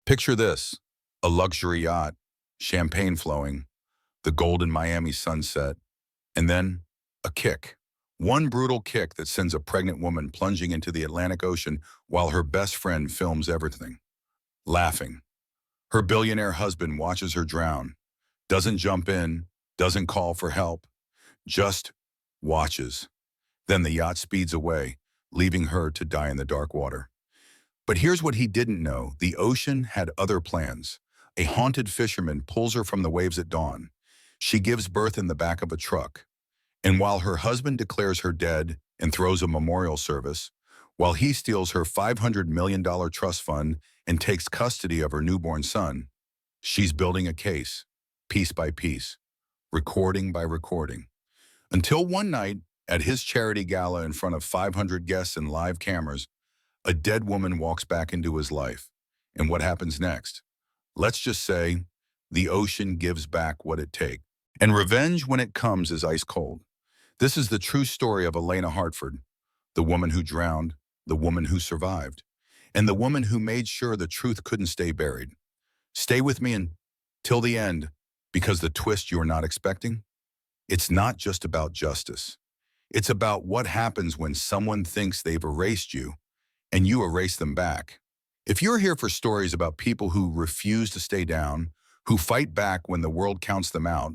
Picture this, a luxury yacht, champagne flowing, the golden Miami sunset, and then a kick. One brutal kick that sends a pregnant woman plunging into the Atlantic Ocean while her best friend films everything, laughing. Her billionaire husband watches her drown, doesn't jump in, doesn't call for help, just watches. Then the yacht speeds away, leaving her to die in the dark water. But here's what he didn't know. The ocean had other plans. A haunted fisherman pulls her from the waves at dawn. She gives birth in the back of a truck. And while her husband declares her dead and throws a memorial service, while he steals her $500 million trust fund and takes custody of her newborn son, she's building a case, piece by piece, recording by recording. Until one night, at his charity gala in front of 500 guests and live cameras, a dead woman walks back into his life. And what happens next? Let's just say the ocean gives back what it takes. And revenge, when it comes, is ice cold. This is the true story of Elena Hartford, the woman who drowned, the woman who survived, and the woman who made sure the truth couldn't stay buried. Stay with me until the end, because the twist you're not expecting, it's not just about justice. It's about what happens when someone thinks they've erased you and you erase them back. If you're here for stories about people who refuse to stay down, who fight back when the world counts them out,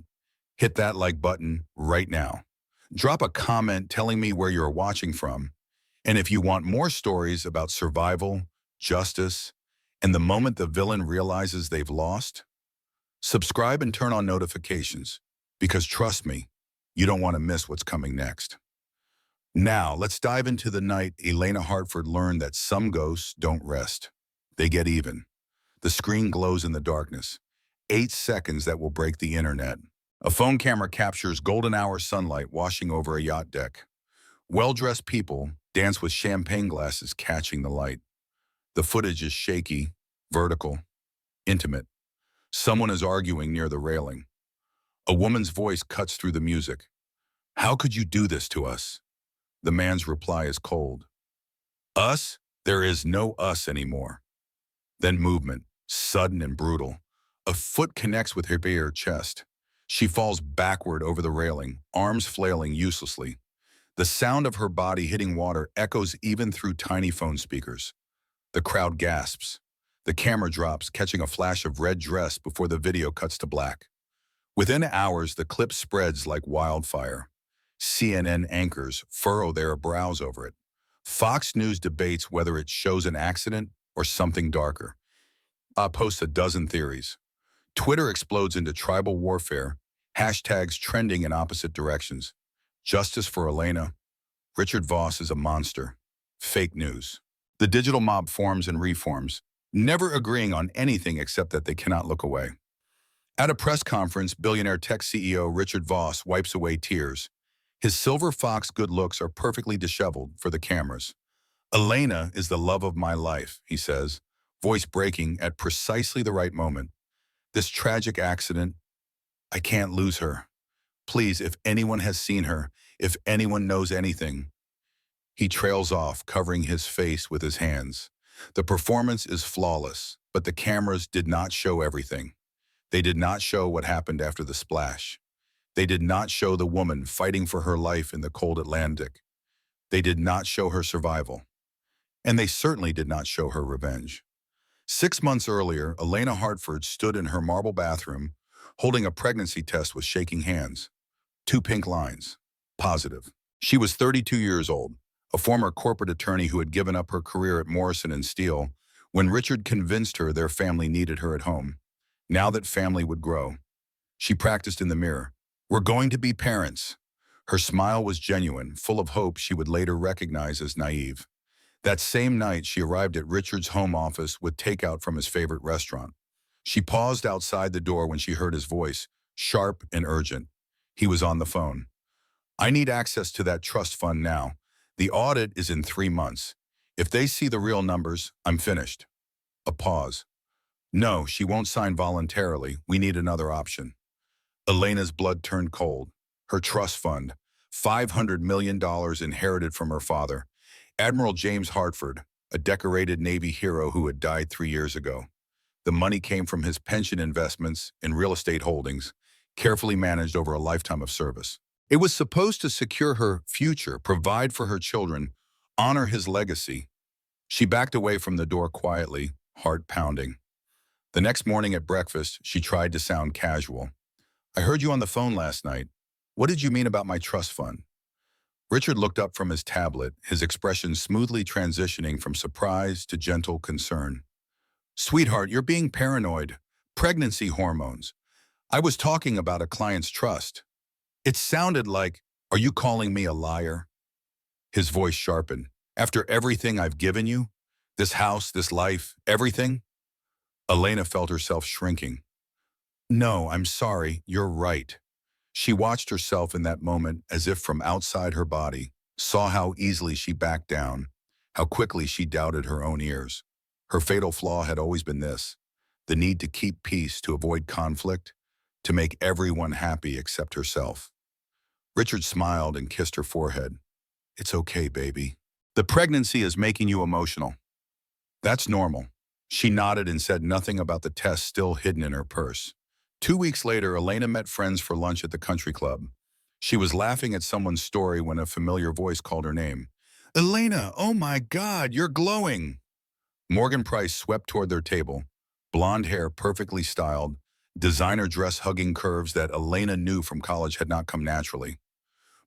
hit that like button right now. Drop a comment telling me where you're watching from. And if you want more stories about survival, justice, and the moment the villain realizes they've lost, subscribe and turn on notifications, because trust me, you don't want to miss what's coming next. Now, let's dive into the night Elena Hartford learned that some ghosts don't rest. They get even. The screen glows in the darkness. 8 seconds that will break the internet. A phone camera captures golden hour sunlight washing over a yacht deck. Well-dressed people dance with champagne glasses catching the light. The footage is shaky, vertical, intimate. Someone is arguing near the railing. A woman's voice cuts through the music. "How could you do this to us?" The man's reply is cold. "Us? There is no us anymore." Then movement, sudden and brutal. A foot connects with her bare chest. She falls backward over the railing, arms flailing uselessly. The sound of her body hitting water echoes even through tiny phone speakers. The crowd gasps. The camera drops, catching a flash of red dress before the video cuts to black. Within hours, the clip spreads like wildfire. CNN anchors furrow their brows over it. Fox News debates whether it shows an accident or something darker. Posts a dozen theories. Twitter explodes into tribal warfare, hashtags trending in opposite directions. Justice for Elena. Richard Voss is a monster. Fake news. The digital mob forms and reforms, never agreeing on anything except that they cannot look away. At a press conference, billionaire tech CEO Richard Voss wipes away tears. His silver fox good looks are perfectly disheveled for the cameras. "Elena is the love of my life," he says, voice breaking at precisely the right moment. "This tragic accident, I can't lose her. Please, if anyone has seen her, if anyone knows anything." He trails off, covering his face with his hands. The performance is flawless, but the cameras did not show everything. They did not show what happened after the splash. They did not show the woman fighting for her life in the cold Atlantic. They did not show her survival. And they certainly did not show her revenge. 6 months earlier, Elena Hartford stood in her marble bathroom, holding a pregnancy test with shaking hands. 2 pink lines. Positive. She was 32 years old, a former corporate attorney who had given up her career at Morrison & Steele when Richard convinced her their family needed her at home. Now that family would grow. She practiced in the mirror. "We're going to be parents." Her smile was genuine, full of hope she would later recognize as naive. That same night, she arrived at Richard's home office with takeout from his favorite restaurant. She paused outside the door when she heard his voice, sharp and urgent. He was on the phone. "I need access to that trust fund now. The audit is in 3 months. If they see the real numbers, I'm finished." A pause. "No, she won't sign voluntarily. We need another option." Elena's blood turned cold. Her trust fund, $500 million inherited from her father, Admiral James Hartford, a decorated Navy hero who had died 3 years ago. The money came from his pension investments in real estate holdings, carefully managed over a lifetime of service. It was supposed to secure her future, provide for her children, honor his legacy. She backed away from the door quietly, heart pounding. The next morning at breakfast, she tried to sound casual. I heard you on the phone last night. What did you mean about my trust fund? Richard looked up from his tablet, his expression smoothly transitioning from surprise to gentle concern. Sweetheart, you're being paranoid. Pregnancy hormones. I was talking about a client's trust. It sounded like, are you calling me a liar? His voice sharpened. After everything I've given you, this house, this life, everything? Elena felt herself shrinking. No, I'm sorry, you're right. She watched herself in that moment as if from outside her body, saw how easily she backed down, how quickly she doubted her own ears. Her fatal flaw had always been this, the need to keep peace, to avoid conflict, to make everyone happy except herself. Richard smiled and kissed her forehead. It's okay, baby. The pregnancy is making you emotional. That's normal. She nodded and said nothing about the test still hidden in her purse. 2 weeks later, Elena met friends for lunch at the country club. She was laughing at someone's story when a familiar voice called her name. Elena, oh my God, you're glowing. Morgan Price swept toward their table, blonde hair perfectly styled, designer dress hugging curves that Elena knew from college had not come naturally.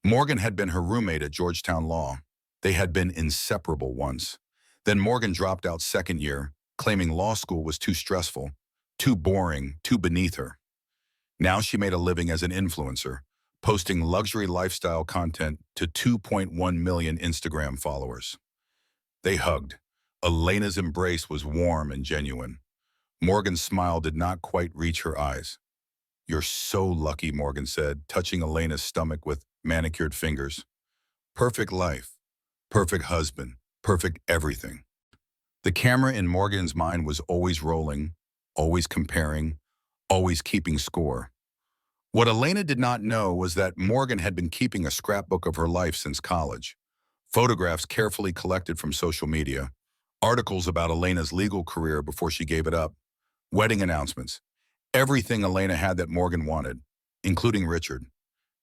Morgan had been her roommate at Georgetown Law. They had been inseparable once. Then Morgan dropped out second year, claiming law school was too stressful, too boring, too beneath her. Now she made a living as an influencer, posting luxury lifestyle content to 2.1 million Instagram followers. They hugged. Elena's embrace was warm and genuine. Morgan's smile did not quite reach her eyes. You're so lucky, Morgan said, touching Elena's stomach with manicured fingers. Perfect life, perfect husband, perfect everything. The camera in Morgan's mind was always rolling, always comparing, always keeping score. What Elena did not know was that Morgan had been keeping a scrapbook of her life since college. Photographs carefully collected from social media, articles about Elena's legal career before she gave it up, wedding announcements, everything Elena had that Morgan wanted, including Richard.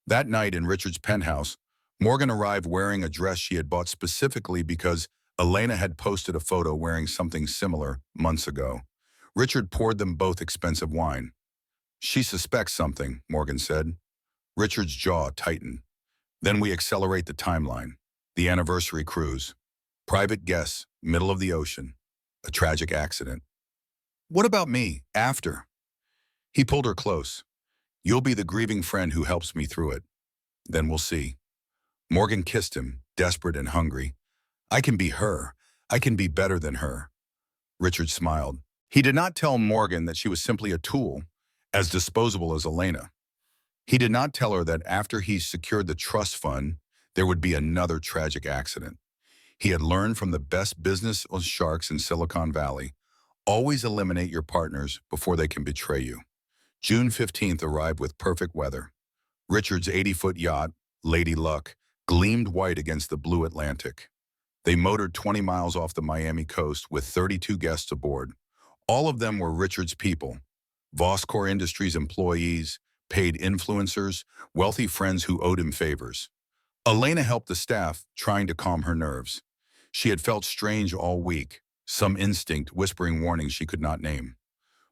That night in Richard's penthouse, Morgan arrived wearing a dress she had bought specifically because Elena had posted a photo wearing something similar months ago. Richard poured them both expensive wine. She suspects something, Morgan said. Richard's jaw tightened. Then we accelerate the timeline. The anniversary cruise. Private guests, middle of the ocean. A tragic accident. What about me, after? He pulled her close. You'll be the grieving friend who helps me through it. Then we'll see. Morgan kissed him, desperate and hungry. I can be her. I can be better than her. Richard smiled. He did not tell Morgan that she was simply a tool, as disposable as Elena. He did not tell her that after he secured the trust fund, there would be another tragic accident. He had learned from the best business sharks in Silicon Valley, always eliminate your partners before they can betray you. June 15th arrived with perfect weather. Richard's 80-foot yacht, Lady Luck, gleamed white against the blue Atlantic. They motored 20 miles off the Miami coast with 32 guests aboard. All of them were Richard's people. Voscor Industries employees, paid influencers, wealthy friends who owed him favors. Elena helped the staff, trying to calm her nerves. She had felt strange all week, some instinct whispering warnings she could not name.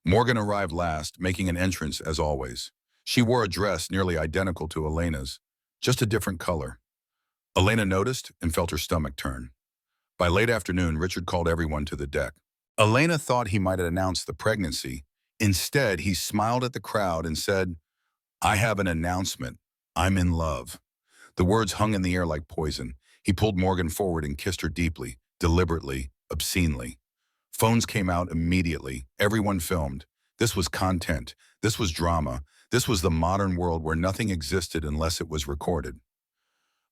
Morgan arrived last, making an entrance as always. She wore a dress nearly identical to Elena's, just a different color. Elena noticed and felt her stomach turn. By late afternoon, Richard called everyone to the deck. Elena thought he might announce the pregnancy. Instead, he smiled at the crowd and said, I have an announcement. I'm in love. The words hung in the air like poison. He pulled Morgan forward and kissed her deeply, deliberately, obscenely. Phones came out immediately. Everyone filmed. This was content. This was drama. This was the modern world where nothing existed unless it was recorded.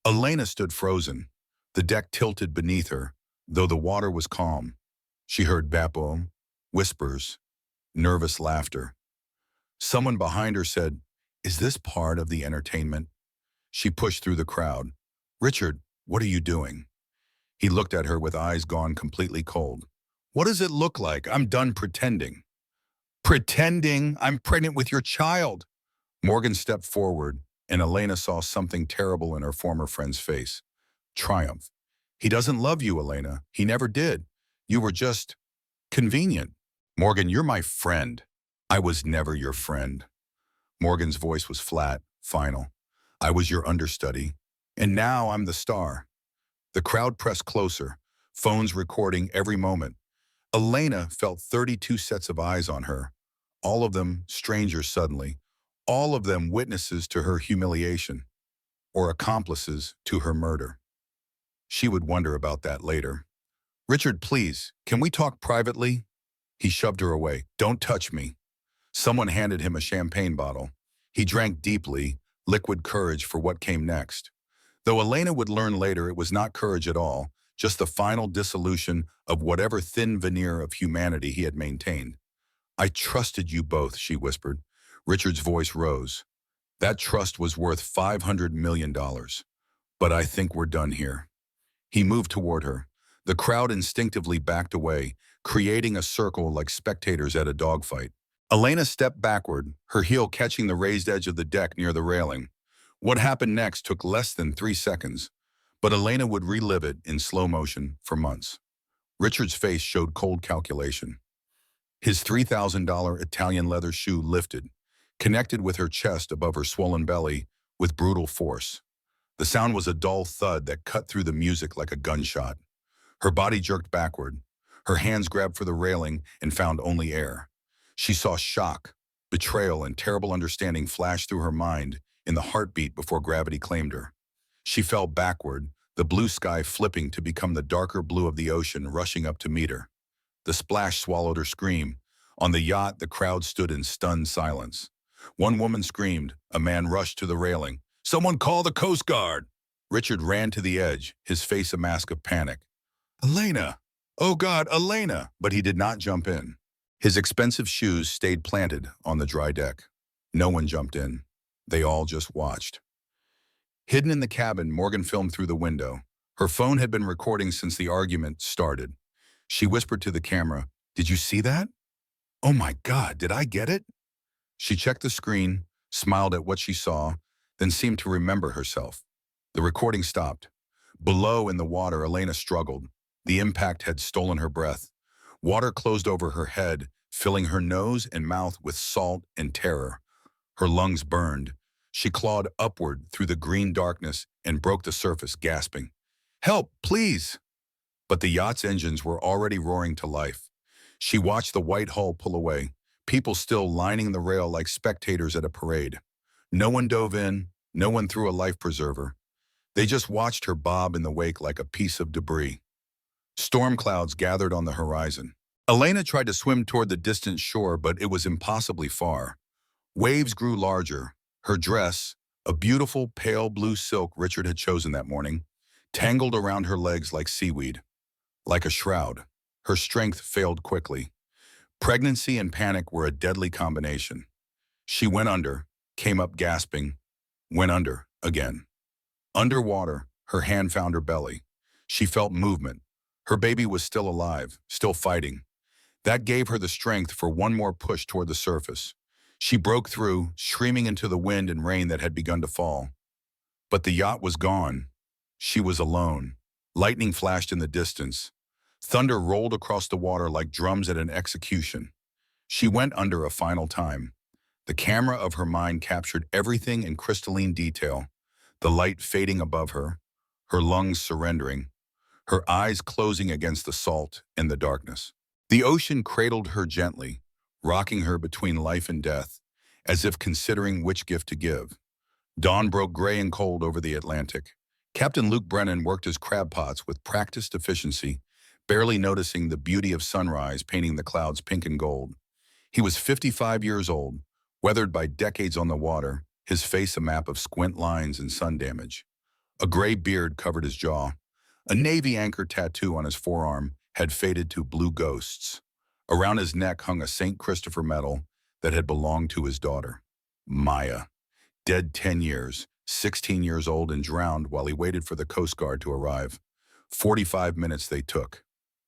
Elena stood frozen. The deck tilted beneath her, though the water was calm. She heard babble, whispers, nervous laughter. Someone behind her said, Is this part of the entertainment? She pushed through the crowd. Richard, what are you doing? He looked at her with eyes gone completely cold. What does it look like? I'm done pretending. Pretending I'm pregnant with your child. Morgan stepped forward, and Elena saw something terrible in her former friend's face. Triumph. He doesn't love you, Elena. He never did. You were just convenient. Morgan, you're my friend. I was never your friend. Morgan's voice was flat, final. I was your understudy, and now I'm the star. The crowd pressed closer, phones recording every moment. Elena felt 32 sets of eyes on her, all of them strangers suddenly, all of them witnesses to her humiliation, or accomplices to her murder. She would wonder about that later. Richard, please, can we talk privately? He shoved her away. Don't touch me. Someone handed him a champagne bottle. He drank deeply, liquid courage for what came next. Though Elena would learn later it was not courage at all, just the final dissolution of whatever thin veneer of humanity he had maintained. I trusted you both, she whispered. Richard's voice rose. That trust was worth $500 million. But I think we're done here. He moved toward her. The crowd instinctively backed away, creating a circle like spectators at a dogfight. Elena stepped backward, her heel catching the raised edge of the deck near the railing. What happened next took less than 3 seconds, but Elena would relive it in slow motion for months. Richard's face showed cold calculation. His $3,000 Italian leather shoe lifted, connected with her chest above her swollen belly with brutal force. The sound was a dull thud that cut through the music like a gunshot. Her body jerked backward. Her hands grabbed for the railing and found only air. She saw shock, betrayal, and terrible understanding flash through her mind in the heartbeat before gravity claimed her. She fell backward, the blue sky flipping to become the darker blue of the ocean rushing up to meet her. The splash swallowed her scream. On the yacht, the crowd stood in stunned silence. One woman screamed. A man rushed to the railing. Someone call the Coast Guard! Richard ran to the edge, his face a mask of panic. Elena! Oh God, Elena! But he did not jump in. His expensive shoes stayed planted on the dry deck. No one jumped in. They all just watched. Hidden in the cabin, Morgan filmed through the window. Her phone had been recording since the argument started. She whispered to the camera, "Did you see that? Oh my God, did I get it?" She checked the screen, smiled at what she saw, then seemed to remember herself. The recording stopped. Below in the water, Elena struggled. The impact had stolen her breath. Water closed over her head, filling her nose and mouth with salt and terror. Her lungs burned. She clawed upward through the green darkness and broke the surface, gasping, "Help, please!" But the yacht's engines were already roaring to life. She watched the white hull pull away, people still lining the rail like spectators at a parade. No one dove in, no one threw a life preserver. They just watched her bob in the wake like a piece of debris. Storm clouds gathered on the horizon. Elena tried to swim toward the distant shore, but it was impossibly far. Waves grew larger. Her dress, a beautiful pale blue silk Richard had chosen that morning, tangled around her legs like seaweed. Like a shroud, her strength failed quickly. Pregnancy and panic were a deadly combination. She went under, came up gasping, went under again. Underwater, her hand found her belly. She felt movement. Her baby was still alive, still fighting. That gave her the strength for one more push toward the surface. She broke through, screaming into the wind and rain that had begun to fall. But the yacht was gone. She was alone. Lightning flashed in the distance. Thunder rolled across the water like drums at an execution. She went under a final time. The camera of her mind captured everything in crystalline detail. The light fading above her lungs surrendering, her eyes closing against the salt and the darkness. The ocean cradled her gently, rocking her between life and death, as if considering which gift to give. Dawn broke gray and cold over the Atlantic. Captain Luke Brennan worked his crab pots with practiced efficiency, barely noticing the beauty of sunrise painting the clouds pink and gold. He was 55 years old, weathered by decades on the water, his face a map of squint lines and sun damage. A gray beard covered his jaw. A Navy anchor tattoo on his forearm had faded to blue ghosts. Around his neck hung a St. Christopher medal that had belonged to his daughter, Maya. Dead 10 years, 16 years old and drowned while he waited for the Coast Guard to arrive. 45 minutes they took.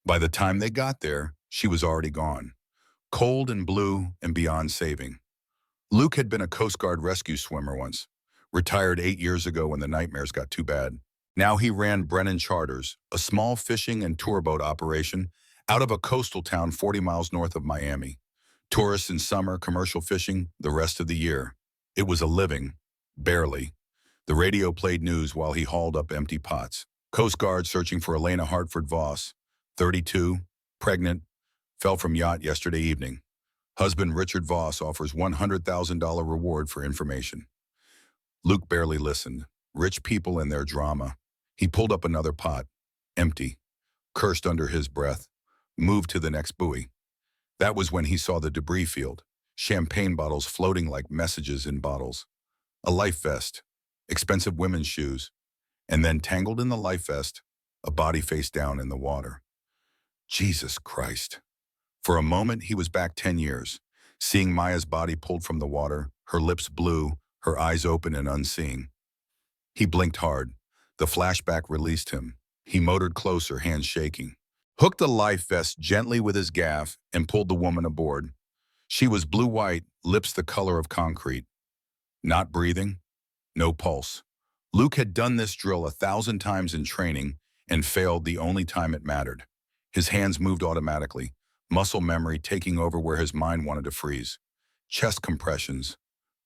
By the time they got there, she was already gone. Cold and blue and beyond saving. Luke had been a Coast Guard rescue swimmer once, retired 8 years ago when the nightmares got too bad. Now he ran Brennan Charters, a small fishing and tour boat operation out of a coastal town 40 miles north of Miami. Tourists in summer, commercial fishing the rest of the year. It was a living, barely. The radio played news while he hauled up empty pots. Coast Guard searching for Elena Hartford Voss, 32, pregnant, fell from yacht yesterday evening. Husband Richard Voss offers $100,000 reward for information. Luke barely listened. Rich people and their drama. He pulled up another pot, empty, cursed under his breath, moved to the next buoy. That was when he saw the debris field, champagne bottles floating like messages in bottles, a life vest, expensive women's shoes, and then tangled in the life vest, a body face down in the water. Jesus Christ. For a moment, he was back 10 years, seeing Maya's body pulled from the water, her lips blue, her eyes open and unseeing. He blinked hard. The flashback released him. He motored closer, hands shaking. Hooked the life vest gently with his gaff and pulled the woman aboard. She was blue-white, lips the color of concrete. Not breathing, no pulse. Luke had done this drill 1,000 times in training and failed the only time it mattered. His hands moved automatically, muscle memory taking over where his mind wanted to freeze. Chest compressions.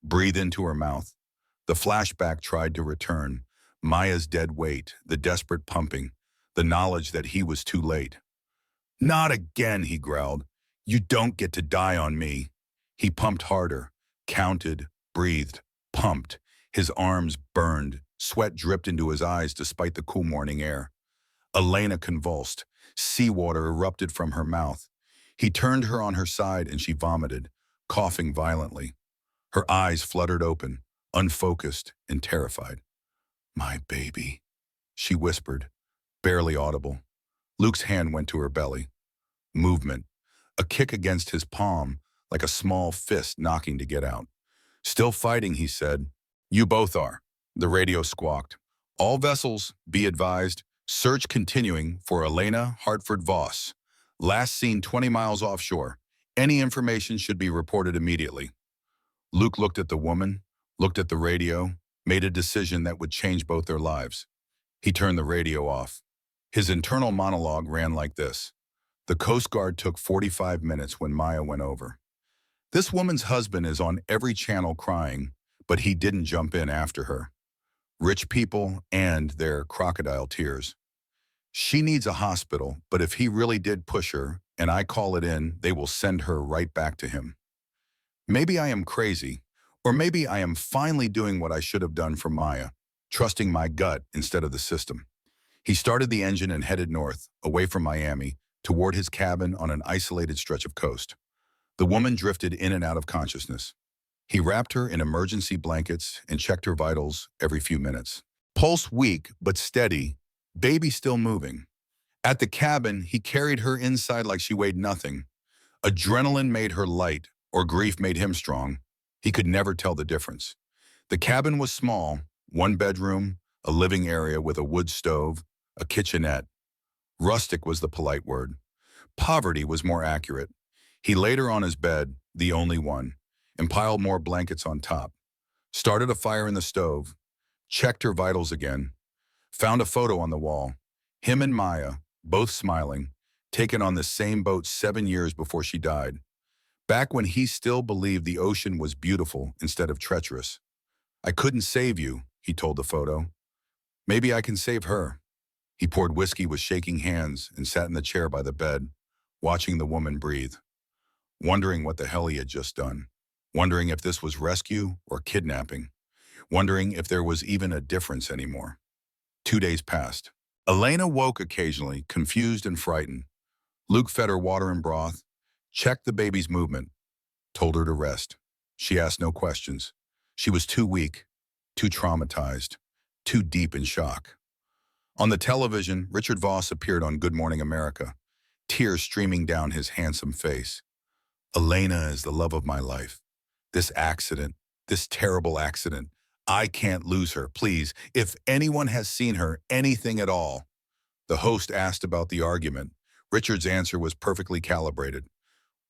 Breathe into her mouth. The flashback tried to return. Maya's dead weight, the desperate pumping, the knowledge that he was too late. Not again, he growled. You don't get to die on me. He pumped harder, counted, breathed, pumped. His arms burned, sweat dripped into his eyes despite the cool morning air. Elena convulsed. Seawater erupted from her mouth. He turned her on her side and she vomited, coughing violently. Her eyes fluttered open, unfocused and terrified. My baby, she whispered, barely audible. Luke's hand went to her belly. Movement, a kick against his palm, like a small fist knocking to get out. Still fighting, he said. You both are. The radio squawked. All vessels, be advised, search continuing for Elena Hartford Voss. Last seen 20 miles offshore. Any information should be reported immediately. Luke looked at the woman, looked at the radio, made a decision that would change both their lives. He turned the radio off. His internal monologue ran like this. The Coast Guard took 45 minutes when Maya went over. This woman's husband is on every channel crying, but he didn't jump in after her. Rich people and their crocodile tears. She needs a hospital, but if he really did push her, and I call it in, they will send her right back to him. Maybe I am crazy, or maybe I am finally doing what I should have done for Maya, trusting my gut instead of the system. He started the engine and headed north, away from Miami, toward his cabin on an isolated stretch of coast. The woman drifted in and out of consciousness. He wrapped her in emergency blankets and checked her vitals every few minutes. Pulse weak but steady, baby still moving. At the cabin, he carried her inside like she weighed nothing. Adrenaline made her light, or grief made him strong. He could never tell the difference. The cabin was small, one bedroom, a living area with a wood stove, a kitchenette. Rustic was the polite word. Poverty was more accurate. He laid her on his bed, the only one, and piled more blankets on top. Started a fire in the stove, checked her vitals again, found a photo on the wall. Him and Maya, both smiling, taken on the same boat 7 years before she died. Back when he still believed the ocean was beautiful instead of treacherous. I couldn't save you, he told the photo. Maybe I can save her. He poured whiskey with shaking hands and sat in the chair by the bed, watching the woman breathe, wondering what the hell he had just done, wondering if this was rescue or kidnapping, wondering if there was even a difference anymore. 2 days passed. Elena woke occasionally, confused and frightened. Luke fed her water and broth, checked the baby's movement, told her to rest. She asked no questions. She was too weak, too traumatized, too deep in shock. On the television, Richard Voss appeared on Good Morning America, tears streaming down his handsome face. Elena is the love of my life. This accident, this terrible accident, I can't lose her, please. If anyone has seen her, anything at all. The host asked about the argument. Richard's answer was perfectly calibrated.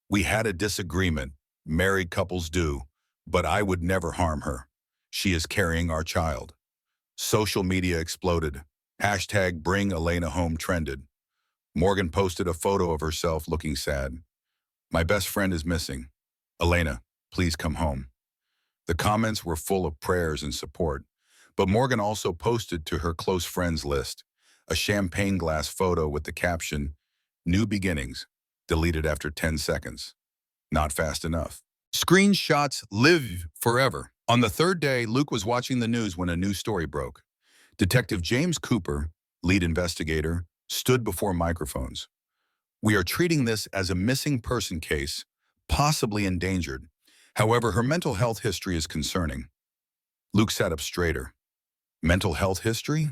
We had a disagreement. Married couples do. But I would never harm her. She is carrying our child. Social media exploded. Hashtag bring Elena home trended. Morgan posted a photo of herself looking sad. My best friend is missing. Elena, please come home. The comments were full of prayers and support, but Morgan also posted to her close friends list a champagne glass photo with the caption, New Beginnings, deleted after 10 seconds. Not fast enough. Screenshots live forever. On the third day, Luke was watching the news when a new story broke. Detective James Cooper, lead investigator, stood before microphones. We are treating this as a missing person case, possibly endangered. However, her mental health history is concerning. Luke sat up straighter. Mental health history?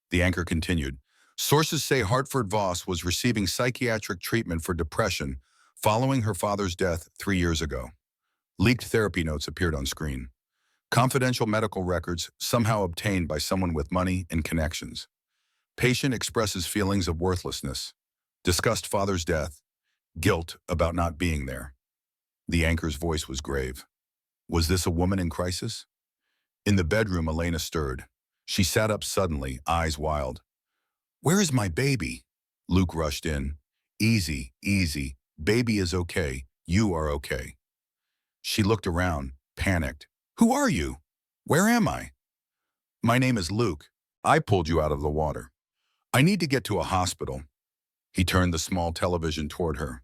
The anchor continued. Sources say Hartford Voss was receiving psychiatric treatment for depression following her father's death 3 years ago. Leaked therapy notes appeared on screen. Confidential medical records somehow obtained by someone with money and connections. Patient expresses feelings of worthlessness. Discussed father's death. Guilt about not being there. The anchor's voice was grave. Was this a woman in crisis? In the bedroom, Elena stirred. She sat up suddenly, eyes wild. Where is my baby? Luke rushed in. Easy, easy. Baby is okay. You are okay. She looked around, panicked. Who are you? Where am I? My name is Luke. I pulled you out of the water. I need to get to a hospital. He turned the small television toward her.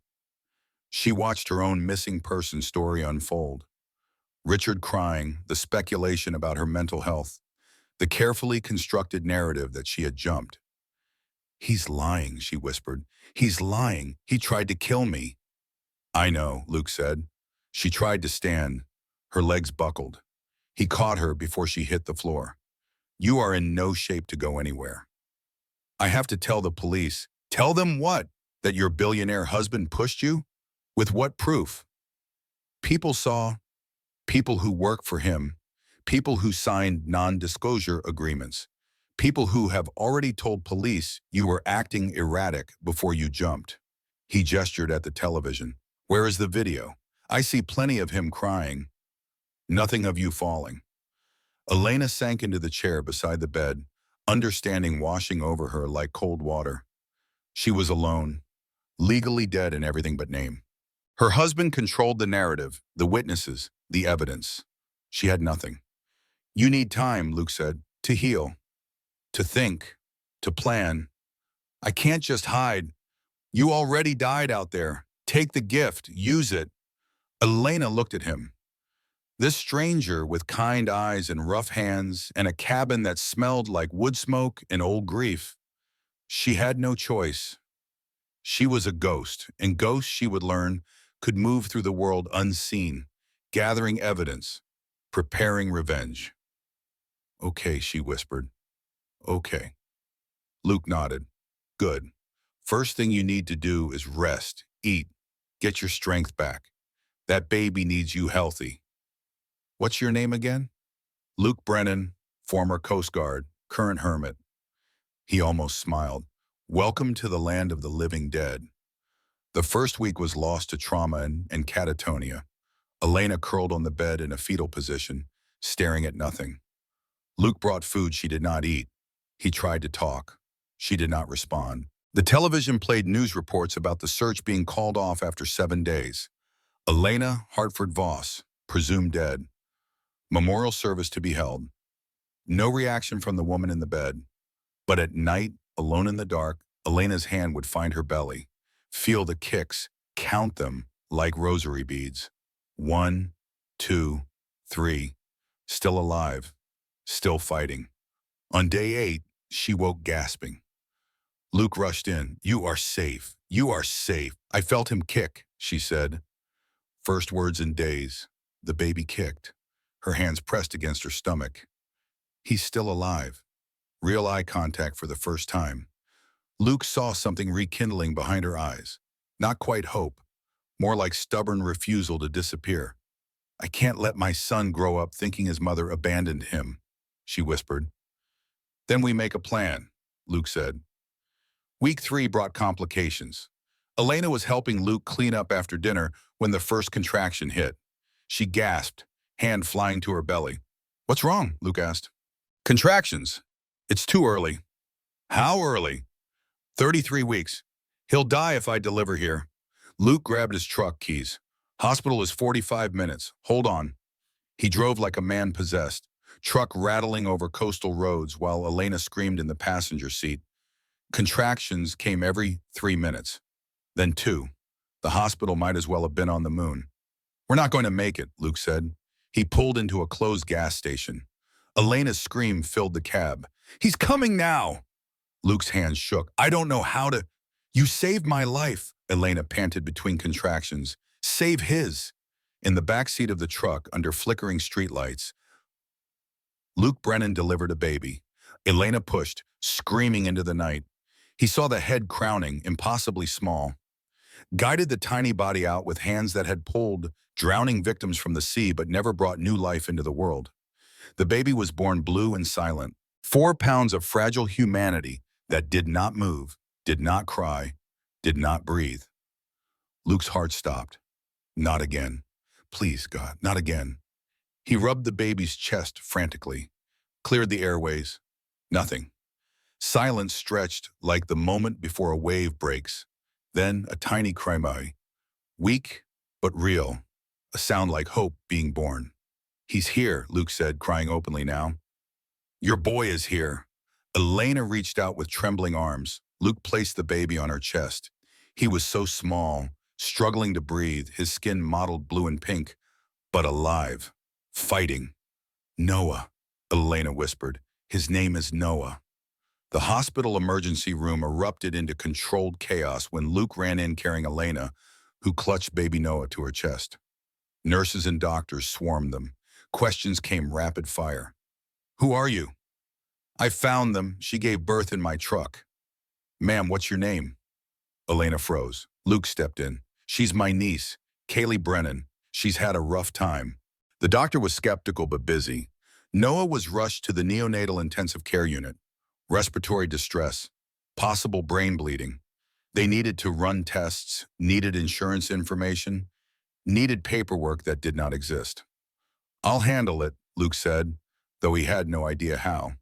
She watched her own missing person story unfold. Richard crying, the speculation about her mental health, the carefully constructed narrative that she had jumped. He's lying, she whispered. He's lying. He tried to kill me. I know, Luke said. She tried to stand. Her legs buckled. He caught her before she hit the floor. You are in no shape to go anywhere. I have to tell the police. Tell them what? That your billionaire husband pushed you? With what proof? People saw. People who work for him. People who signed non-disclosure agreements. People who have already told police you were acting erratic before you jumped. He gestured at the television. Where is the video? I see plenty of him crying. Nothing of you falling. Elena sank into the chair beside the bed, understanding washing over her like cold water. She was alone, legally dead in everything but name. Her husband controlled the narrative, the witnesses, the evidence. She had nothing. You need time, Luke said, to heal, to think, to plan. I can't just hide. You already died out there. Take the gift, use it. Elena looked at him. This stranger with kind eyes and rough hands and a cabin that smelled like wood smoke and old grief. She had no choice. She was a ghost, and ghosts, she would learn, could move through the world unseen, gathering evidence, preparing revenge. Okay, she whispered. Okay. Luke nodded. Good. First thing you need to do is rest, eat, get your strength back. That baby needs you healthy. What's your name again? Luke Brennan, former Coast Guard, current hermit. He almost smiled. Welcome to the land of the living dead. The first week was lost to trauma and catatonia. Elena curled on the bed in a fetal position, staring at nothing. Luke brought food she did not eat. He tried to talk. She did not respond. The television played news reports about the search being called off after 7 days. Elena Hartford Voss, presumed dead. Memorial service to be held. No reaction from the woman in the bed. But at night, alone in the dark, Elena's hand would find her belly. Feel the kicks, count them like rosary beads. 1, 2, 3. Still alive. Still fighting. On day 8, she woke gasping. Luke rushed in. You are safe. You are safe. I felt him kick, she said. First words in days. The baby kicked. Her hands pressed against her stomach. He's still alive. Real eye contact for the first time. Luke saw something rekindling behind her eyes. Not quite hope. More like stubborn refusal to disappear. I can't let my son grow up thinking his mother abandoned him, she whispered. Then we make a plan, Luke said. Week 3 brought complications. Elena was helping Luke clean up after dinner when the first contraction hit. She gasped, hand flying to her belly. "What's wrong?" Luke asked. "Contractions. It's too early." "How early?" 33 weeks. "He'll die if I deliver here." Luke grabbed his truck keys. "Hospital is 45 minutes. Hold on." He drove like a man possessed, truck rattling over coastal roads while Elena screamed in the passenger seat. Contractions came every 3 minutes. Then 2. The hospital might as well have been on the moon. "We're not going to make it," Luke said. He pulled into a closed gas station. Elena's scream filled the cab. "He's coming now!" Luke's hands shook. "I don't know how to—" "You saved my life," Elena panted between contractions. "Save his." In the back seat of the truck, under flickering streetlights, Luke Brennan delivered a baby. Elena pushed, screaming into the night. He saw the head crowning, impossibly small. Guided the tiny body out with hands that had pulled drowning victims from the sea but never brought new life into the world. The baby was born blue and silent. 4 pounds of fragile humanity that did not move, did not cry, did not breathe. Luke's heart stopped. Not again. Please, God, not again. He rubbed the baby's chest frantically, cleared the airways. Nothing. Silence stretched like the moment before a wave breaks. Then a tiny cry, weak but real, a sound like hope being born. "He's here," Luke said, crying openly now. "Your boy is here." Elena reached out with trembling arms. Luke placed the baby on her chest. He was so small, struggling to breathe, his skin mottled blue and pink, but alive, fighting. "Noah," Elena whispered. "His name is Noah." The hospital emergency room erupted into controlled chaos when Luke ran in carrying Elena, who clutched baby Noah to her chest. Nurses and doctors swarmed them. Questions came rapid fire. "Who are you?" "I found them. She gave birth in my truck." "Ma'am, what's your name?" Elena froze. Luke stepped in. "She's my niece, Kaylee Brennan. She's had a rough time." The doctor was skeptical but busy. Noah was rushed to the neonatal intensive care unit. Respiratory distress, possible brain bleeding. They needed to run tests, needed insurance information, needed paperwork that did not exist. "I'll handle it," Luke said, though he had no idea how.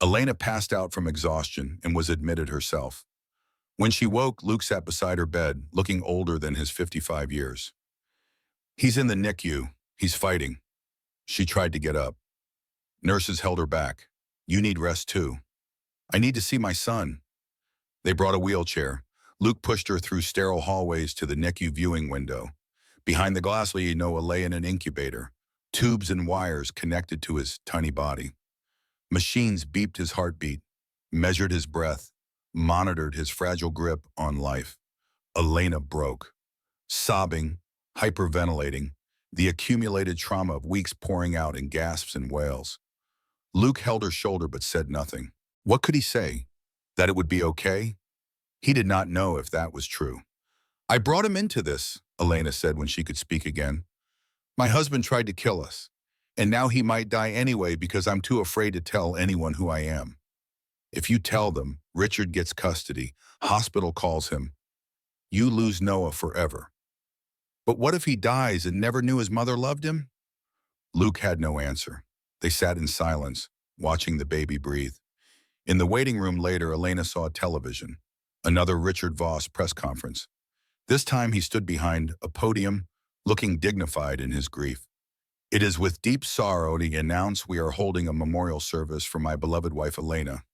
Elena passed out from exhaustion and was admitted herself. When she woke, Luke sat beside her bed, looking older than his 55 years. "He's in the NICU. He's fighting." She tried to get up. Nurses held her back. "You need rest too." "I need to see my son." They brought a wheelchair. Luke pushed her through sterile hallways to the NICU viewing window. Behind the glass, Noah lay in an incubator, tubes and wires connected to his tiny body. Machines beeped his heartbeat, measured his breath, monitored his fragile grip on life. Elena broke, sobbing, hyperventilating, the accumulated trauma of weeks pouring out in gasps and wails. Luke held her shoulder but said nothing. What could he say? That it would be okay? He did not know if that was true. "I brought him into this," Elena said when she could speak again. "My husband tried to kill us, and now he might die anyway because I'm too afraid to tell anyone who I am. If you tell them, Richard gets custody, hospital calls him. You lose Noah forever." "But what if he dies and never knew his mother loved him?" Luke had no answer. They sat in silence, watching the baby breathe. In the waiting room later, Elena saw television, another Richard Voss press conference. This time he stood behind a podium, looking dignified in his grief. "It is with deep sorrow to announce we are holding a memorial service for my beloved wife Elena.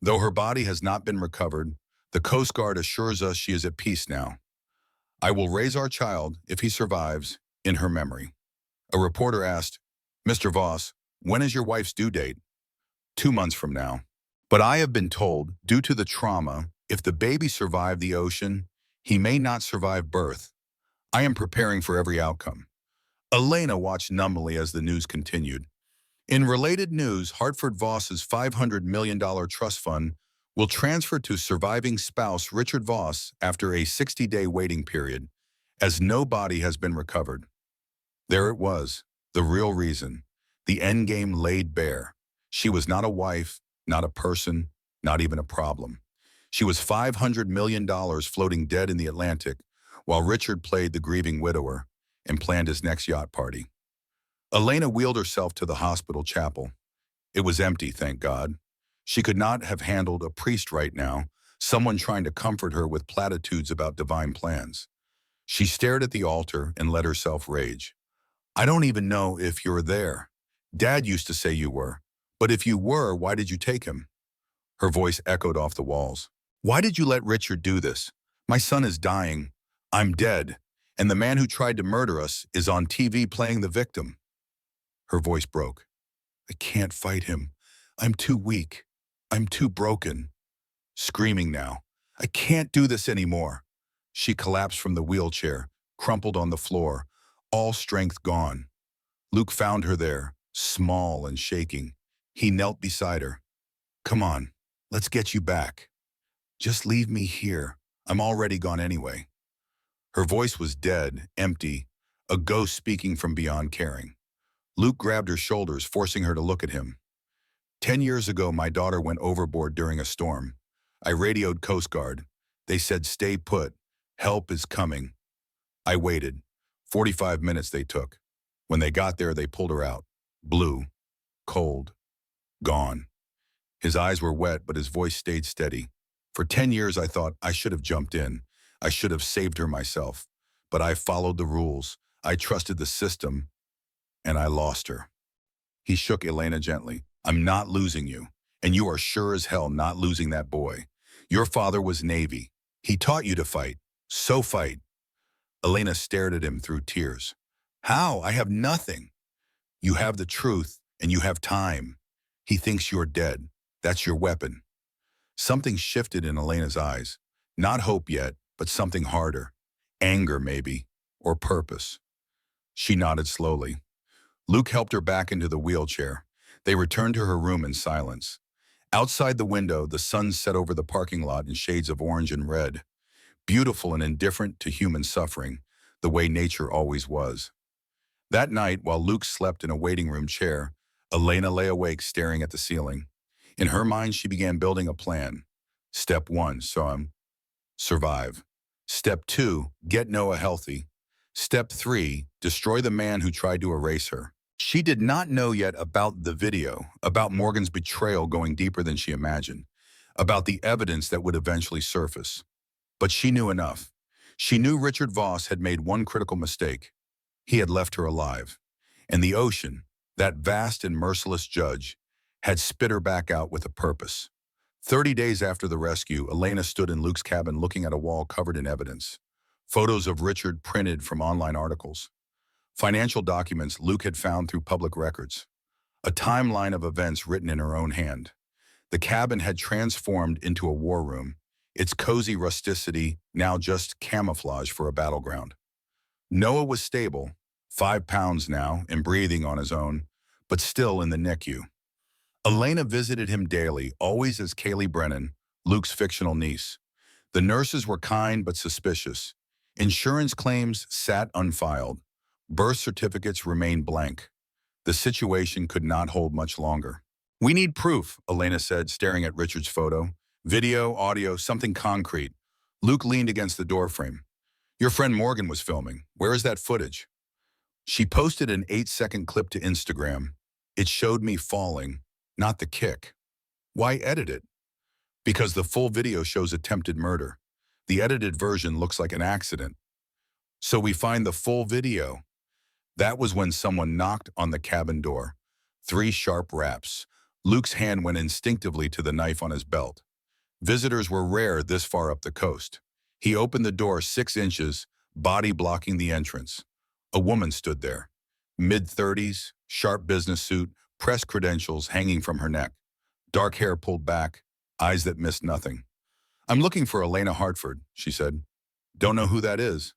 Though her body has not been recovered, the Coast Guard assures us she is at peace now. I will raise our child, if he survives, in her memory." A reporter asked, "Mr. Voss, when is your wife's due date?" 2 months from now. "But I have been told, due to the trauma, if the baby survived the ocean, he may not survive birth. I am preparing for every outcome." Elena watched numbly as the news continued. In related news, Hartford Voss's $500 million trust fund will transfer to surviving spouse Richard Voss after a 60-day waiting period, as no body has been recovered. There it was, the real reason. The endgame laid bare. She was not a wife, not a person, not even a problem. She was $500 million floating dead in the Atlantic, while Richard played the grieving widower and planned his next yacht party. Elena wheeled herself to the hospital chapel. It was empty, thank God. She could not have handled a priest right now, someone trying to comfort her with platitudes about divine plans. She stared at the altar and let herself rage. I don't even know if you're there. Dad used to say you were. But if you were, why did you take him? Her voice echoed off the walls. Why did you let Richard do this? My son is dying. I'm dead. And the man who tried to murder us is on TV playing the victim. Her voice broke. I can't fight him. I'm too weak. I'm too broken. Screaming now. I can't do this anymore. She collapsed from the wheelchair, crumpled on the floor, all strength gone. Luke found her there, small and shaking. He knelt beside her. Come on, let's get you back. Just leave me here. I'm already gone anyway. Her voice was dead, empty, a ghost speaking from beyond caring. Luke grabbed her shoulders, forcing her to look at him. 10 years ago, my daughter went overboard during a storm. I radioed Coast Guard. They said, stay put. Help is coming. I waited. 45 minutes they took. When they got there, they pulled her out. Blue, cold, gone. His eyes were wet, but his voice stayed steady. For 10 years, I thought I should have jumped in. I should have saved her myself. But I followed the rules. I trusted the system, and I lost her. He shook Elena gently. I'm not losing you, and you are sure as hell not losing that boy. Your father was Navy. He taught you to fight. So fight. Elena stared at him through tears. How? I have nothing. You have the truth, and you have time. He thinks you're dead. That's your weapon. Something shifted in Elena's eyes. Not hope yet, but something harder. Anger, maybe, or purpose. She nodded slowly. Luke helped her back into the wheelchair. They returned to her room in silence. Outside the window, the sun set over the parking lot in shades of orange and red. Beautiful and indifferent to human suffering, the way nature always was. That night, while Luke slept in a waiting room chair, Elena lay awake staring at the ceiling. In her mind, she began building a plan. Step 1, survive. Step 2, get Noah healthy. Step 3, destroy the man who tried to erase her. She did not know yet about the video, about Morgan's betrayal going deeper than she imagined, about the evidence that would eventually surface. But she knew enough. She knew Richard Voss had made one critical mistake. He had left her alive. And the ocean, that vast and merciless judge, had spit her back out with a purpose. 30 days after the rescue, Elena stood in Luke's cabin looking at a wall covered in evidence. Photos of Richard printed from online articles. Financial documents Luke had found through public records. A timeline of events written in her own hand. The cabin had transformed into a war room, its cozy rusticity now just camouflage for a battleground. Noah was stable, 5 pounds now and breathing on his own, but still in the NICU. Elena visited him daily, always as Kaylee Brennan, Luke's fictional niece. The nurses were kind but suspicious. Insurance claims sat unfiled. Birth certificates remained blank. The situation could not hold much longer. We need proof, Elena said, staring at Richard's photo. Video, audio, something concrete. Luke leaned against the doorframe. Your friend Morgan was filming. Where is that footage? She posted an 8-second clip to Instagram. It showed me falling, not the kick. Why edit it? Because the full video shows attempted murder. The edited version looks like an accident. So we find the full video. That was when someone knocked on the cabin door. 3 sharp raps. Luke's hand went instinctively to the knife on his belt. Visitors were rare this far up the coast. He opened the door 6 inches, body blocking the entrance. A woman stood there. Mid-30s, sharp business suit, press credentials hanging from her neck. Dark hair pulled back, eyes that missed nothing. I'm looking for Elena Hartford, she said. Don't know who that is.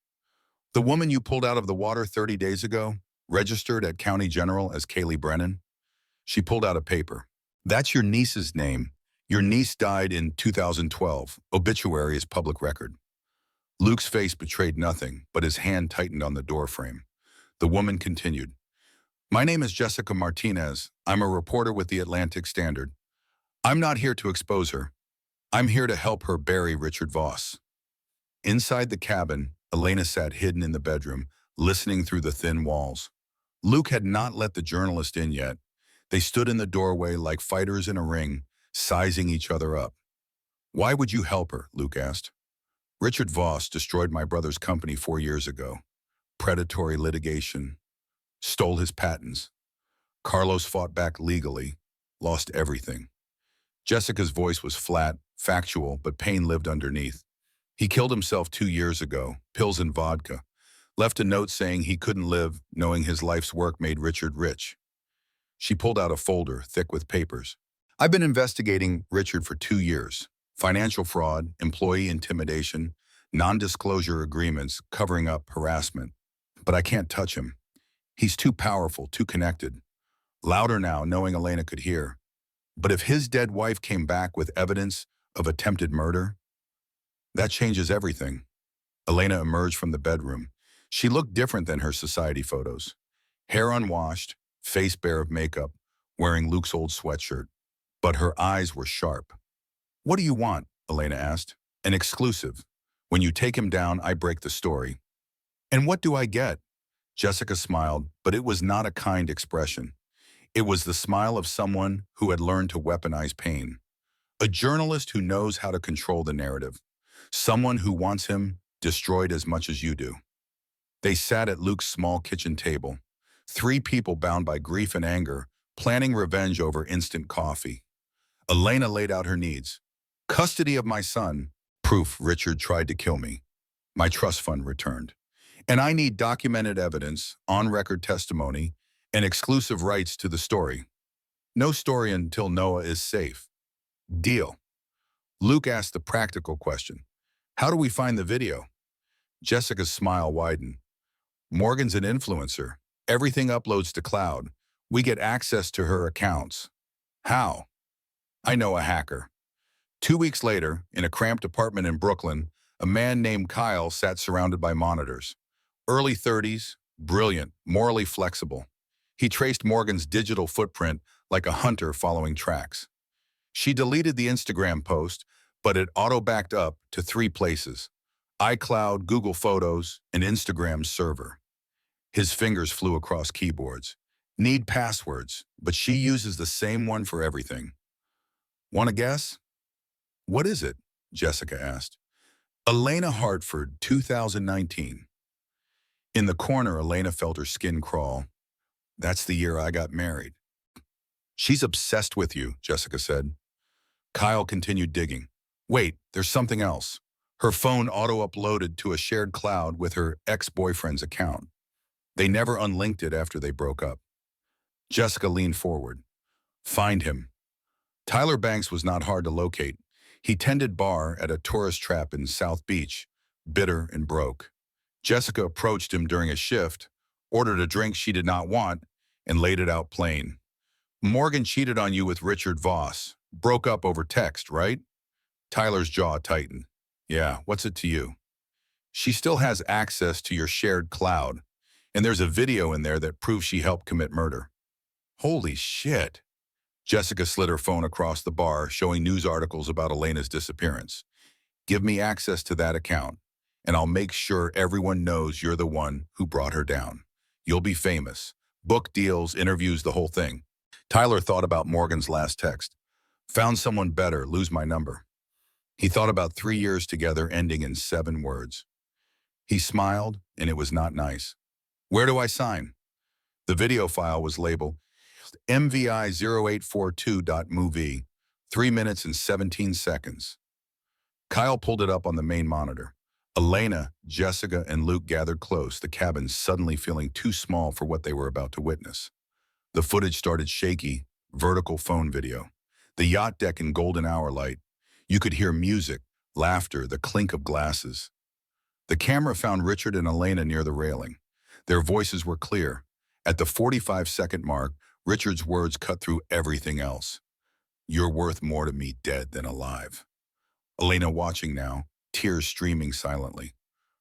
The woman you pulled out of the water 30 days ago, registered at County General as Kaylee Brennan. She pulled out a paper. That's your niece's name. Your niece died in 2012. Obituary is public record. Luke's face betrayed nothing, but his hand tightened on the doorframe. The woman continued. My name is Jessica Martinez. I'm a reporter with the Atlantic Standard. I'm not here to expose her. I'm here to help her bury Richard Voss. Inside the cabin, Elena sat hidden in the bedroom, listening through the thin walls. Luke had not let the journalist in yet. They stood in the doorway like fighters in a ring, sizing each other up. Why would you help her? Luke asked. Richard Voss destroyed my brother's company 4 years ago. Predatory litigation. Stole his patents. Carlos fought back legally. Lost everything. Jessica's voice was flat, factual, but pain lived underneath. He killed himself 2 years ago, pills and vodka. Left a note saying he couldn't live, knowing his life's work made Richard rich. She pulled out a folder, thick with papers. I've been investigating Richard for 2 years. Financial fraud, employee intimidation, non-disclosure agreements, covering up harassment. But I can't touch him. He's too powerful, too connected. Louder now, knowing Elena could hear. But if his dead wife came back with evidence of attempted murder, that changes everything. Elena emerged from the bedroom. She looked different than her society photos. Hair unwashed, face bare of makeup, wearing Luke's old sweatshirt. But her eyes were sharp. What do you want? Elena asked. An exclusive. When you take him down, I break the story. And what do I get? Jessica smiled, but it was not a kind expression. It was the smile of someone who had learned to weaponize pain. A journalist who knows how to control the narrative. Someone who wants him destroyed as much as you do. They sat at Luke's small kitchen table. 3 people bound by grief and anger, planning revenge over instant coffee. Elena laid out her needs. Custody of my son. Proof Richard tried to kill me. My trust fund returned. And I need documented evidence, on-record testimony, and exclusive rights to the story. No story until Noah is safe. Deal. Luke asked the practical question. How do we find the video? Jessica's smile widened. Morgan's an influencer. Everything uploads to cloud. We get access to her accounts. How? I know a hacker. 2 weeks later, in a cramped apartment in Brooklyn, a man named Kyle sat surrounded by monitors. Early 30s, brilliant, morally flexible. He traced Morgan's digital footprint like a hunter following tracks. She deleted the Instagram post, but it auto-backed up to 3 places: iCloud, Google Photos, and Instagram's server. His fingers flew across keyboards. Need passwords, but she uses the same one for everything. Want to guess? What is it? Jessica asked. Elena Hartford, 2019. In the corner, Elena felt her skin crawl. That's the year I got married. She's obsessed with you, Jessica said. Kyle continued digging. Wait, there's something else. Her phone auto-uploaded to a shared cloud with her ex-boyfriend's account. They never unlinked it after they broke up. Jessica leaned forward. Find him. Tyler Banks was not hard to locate. He tended bar at a tourist trap in South Beach, bitter and broke. Jessica approached him during a shift, ordered a drink she did not want, and laid it out plain. Morgan cheated on you with Richard Voss. Broke up over text, right? Tyler's jaw tightened. Yeah, what's it to you? She still has access to your shared cloud, and there's a video in there that proves she helped commit murder. Holy shit. Jessica slid her phone across the bar, showing news articles about Elena's disappearance. Give me access to that account, and I'll make sure everyone knows you're the one who brought her down. You'll be famous. Book deals, interviews, the whole thing. Tyler thought about Morgan's last text. Found someone better, lose my number. He thought about 3 years together, ending in 7 words. He smiled, and it was not nice. Where do I sign? The video file was labeled MVI0842.movie, 3 minutes and 17 seconds. Kyle pulled it up on the main monitor. Elena, Jessica, and Luke gathered close, the cabin suddenly feeling too small for what they were about to witness. The footage started shaky, vertical phone video. The yacht deck in golden hour light. You could hear music, laughter, the clink of glasses. The camera found Richard and Elena near the railing. Their voices were clear. At the 45-second mark, Richard's words cut through everything else. You're worth more to me dead than alive. Elena watching now, tears streaming silently.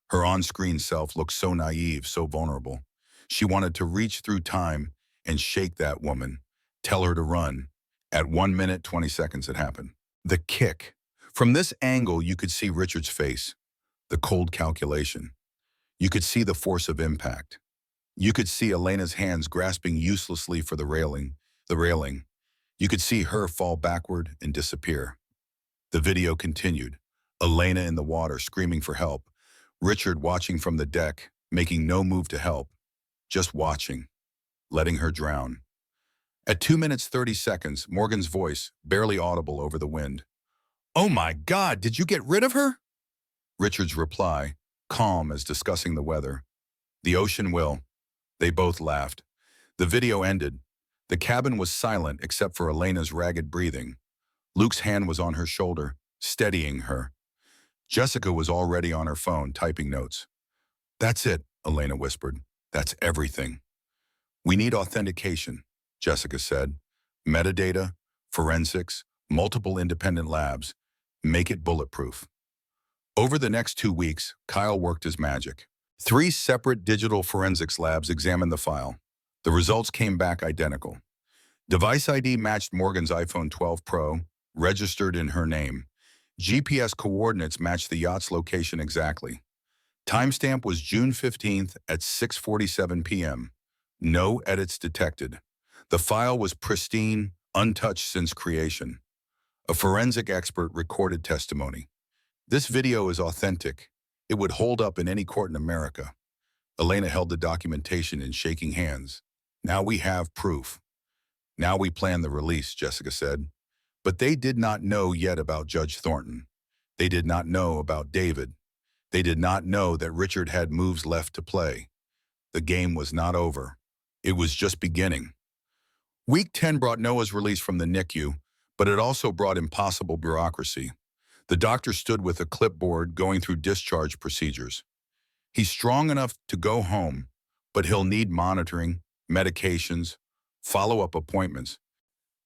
Her on-screen self looked so naive, so vulnerable. She wanted to reach through time and shake that woman, tell her to run. At 1 minute, 20 seconds it happened. The kick. From this angle, you could see Richard's face, the cold calculation. You could see the force of impact. You could see Elena's hands grasping uselessly for the railing. You could see her fall backward and disappear. The video continued. Elena in the water, screaming for help. Richard watching from the deck, making no move to help. Just watching, letting her drown. At 2 minutes 30 seconds, Morgan's voice, barely audible over the wind. "Oh my God, did you get rid of her?" Richard's reply, calm as discussing the weather. "The ocean will." They both laughed. The video ended. The cabin was silent except for Elena's ragged breathing. Luke's hand was on her shoulder, steadying her. Jessica was already on her phone, typing notes. "That's it," Elena whispered. "That's everything." "We need authentication," Jessica said. "Metadata, forensics, multiple independent labs. Make it bulletproof." Over the next 2 weeks, Kyle worked his magic. 3 separate digital forensics labs examined the file. The results came back identical. Device ID matched Morgan's iPhone 12 Pro, registered in her name. GPS coordinates matched the yacht's location exactly. Timestamp was June 15th at 6:47 p.m. No edits detected. The file was pristine, untouched since creation. A forensic expert recorded testimony. "This video is authentic. It would hold up in any court in America." Elena held the documentation in shaking hands. "Now we have proof. Now we plan the release," Jessica said. But they did not know yet about Judge Thornton. They did not know about David. They did not know that Richard had moves left to play. The game was not over. It was just beginning. Week 10 brought Noah's release from the NICU, but it also brought impossible bureaucracy. The doctor stood with a clipboard going through discharge procedures. "He's strong enough to go home, but he'll need monitoring, medications, follow-up appointments."